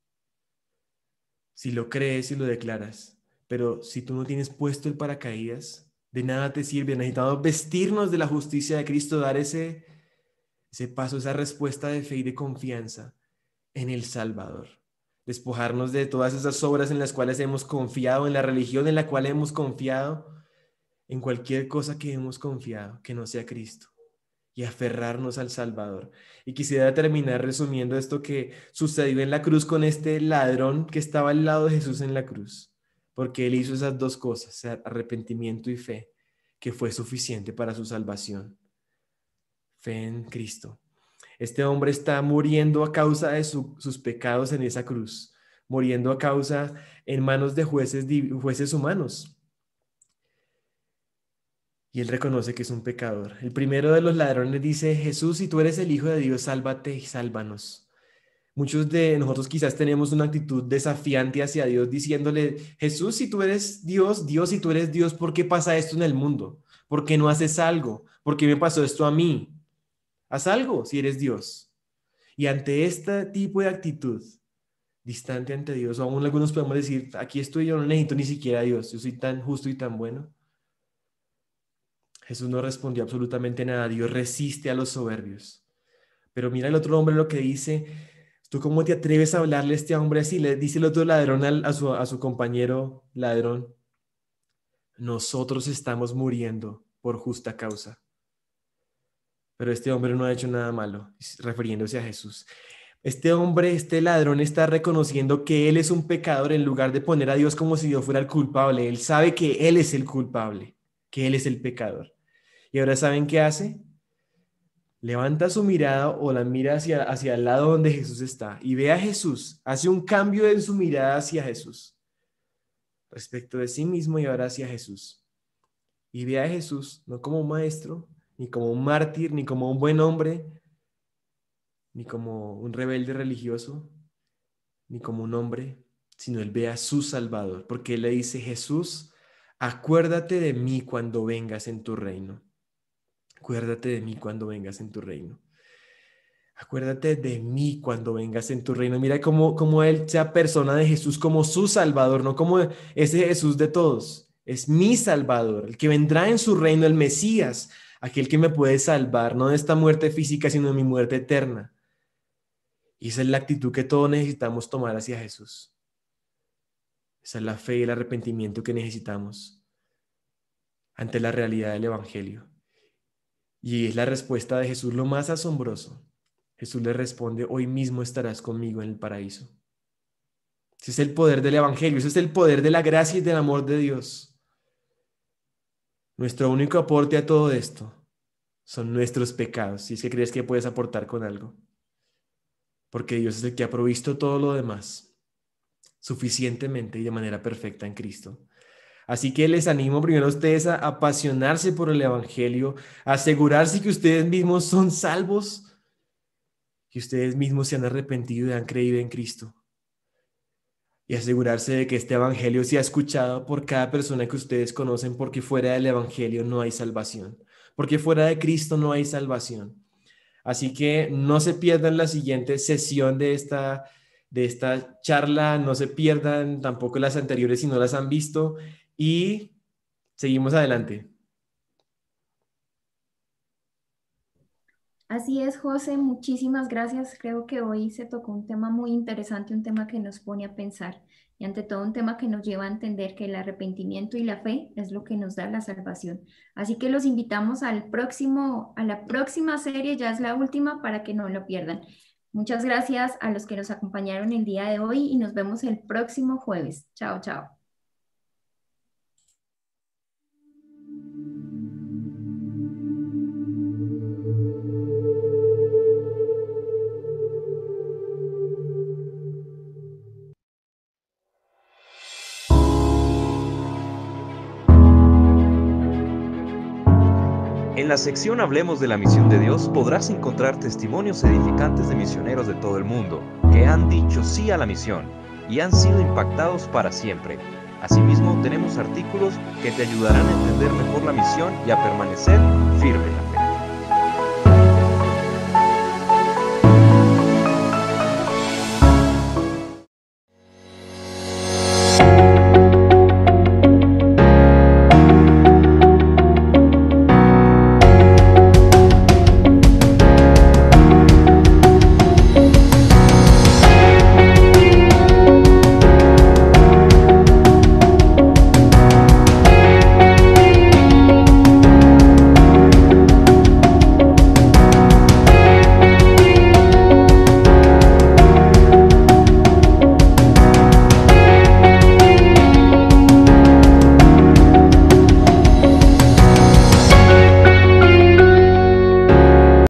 si lo crees y lo declaras. Pero si tú no tienes puesto el paracaídas, de nada te sirve. Necesitamos vestirnos de la justicia de Cristo, dar ese paso, esa respuesta de fe y de confianza en el Salvador. Despojarnos de todas esas obras en las cuales hemos confiado, en la religión en la cual hemos confiado, en cualquier cosa que hemos confiado, que no sea Cristo, y aferrarnos al Salvador. Y quisiera terminar resumiendo esto que sucedió en la cruz con este ladrón que estaba al lado de Jesús en la cruz. Porque él hizo esas dos cosas, arrepentimiento y fe, que fue suficiente para su salvación. Fe en Cristo. Este hombre está muriendo a causa de sus pecados en esa cruz, muriendo a causa en manos de jueces humanos. Y él reconoce que es un pecador. El primero de los ladrones dice: Jesús, si tú eres el Hijo de Dios, sálvate y sálvanos. Muchos de nosotros quizás tenemos una actitud desafiante hacia Dios, diciéndole: Jesús, si tú eres Dios, Dios, si tú eres Dios, ¿por qué pasa esto en el mundo? ¿Por qué no haces algo? ¿Por qué me pasó esto a mí? Haz algo si eres Dios. Y ante este tipo de actitud, distante ante Dios, o aún algunos podemos decir: aquí estoy, yo no necesito ni siquiera a Dios, yo soy tan justo y tan bueno. Jesús no respondió absolutamente nada. Dios resiste a los soberbios. Pero mira el otro hombre lo que dice: ¿tú cómo te atreves a hablarle a este hombre así? Le dice el otro ladrón a su compañero ladrón: nosotros estamos muriendo por justa causa. Pero este hombre no ha hecho nada malo, refiriéndose a Jesús. Este hombre, este ladrón, está reconociendo que él es un pecador en lugar de poner a Dios como si Dios fuera el culpable. Él sabe que él es el culpable, que él es el pecador. Y ahora, ¿saben qué hace? Levanta su mirada o la mira hacia el lado donde Jesús está y ve a Jesús. Hace un cambio en su mirada hacia Jesús, respecto de sí mismo, y ahora hacia Jesús. Y ve a Jesús no como un maestro, ni como un mártir, ni como un buen hombre, ni como un rebelde religioso, ni como un hombre, sino él ve a su Salvador, porque él le dice: Jesús, acuérdate de mí cuando vengas en tu reino. Acuérdate de mí cuando vengas en tu reino. Acuérdate de mí cuando vengas en tu reino. Mira cómo él sea persona de Jesús como su Salvador, no como ese Jesús de todos. Es mi Salvador, el que vendrá en su reino, el Mesías, aquel que me puede salvar, no de esta muerte física, sino de mi muerte eterna. Y esa es la actitud que todos necesitamos tomar hacia Jesús. Esa es la fe y el arrepentimiento que necesitamos ante la realidad del Evangelio. Y es la respuesta de Jesús lo más asombroso. Jesús le responde: hoy mismo estarás conmigo en el paraíso. Ese es el poder del Evangelio, ese es el poder de la gracia y del amor de Dios. Nuestro único aporte a todo esto son nuestros pecados, si es que crees que puedes aportar con algo. Porque Dios es el que ha provisto todo lo demás suficientemente y de manera perfecta en Cristo. Así que les animo primero a ustedes a apasionarse por el Evangelio, a asegurarse que ustedes mismos son salvos, que ustedes mismos se han arrepentido y han creído en Cristo. Y asegurarse de que este Evangelio sea escuchado por cada persona que ustedes conocen, porque fuera del Evangelio no hay salvación. porque fuera de Cristo no hay salvación. Así que no se pierdan la siguiente sesión de esta charla, no se pierdan tampoco las anteriores si no las han visto, y seguimos adelante. Así es, José, muchísimas gracias. Creo que hoy se tocó un tema muy interesante, un tema que nos pone a pensar y ante todo un tema que nos lleva a entender que el arrepentimiento y la fe es lo que nos da la salvación. Así que los invitamos a la próxima serie, ya es la última, para que no lo pierdan. Muchas gracias a los que nos acompañaron el día de hoy y nos vemos el próximo jueves. Chao, chao. En la sección Hablemos de la Misión de Dios podrás encontrar testimonios edificantes de misioneros de todo el mundo que han dicho sí a la misión y han sido impactados para siempre. Asimismo, tenemos artículos que te ayudarán a entender mejor la misión y a permanecer firme en la fe.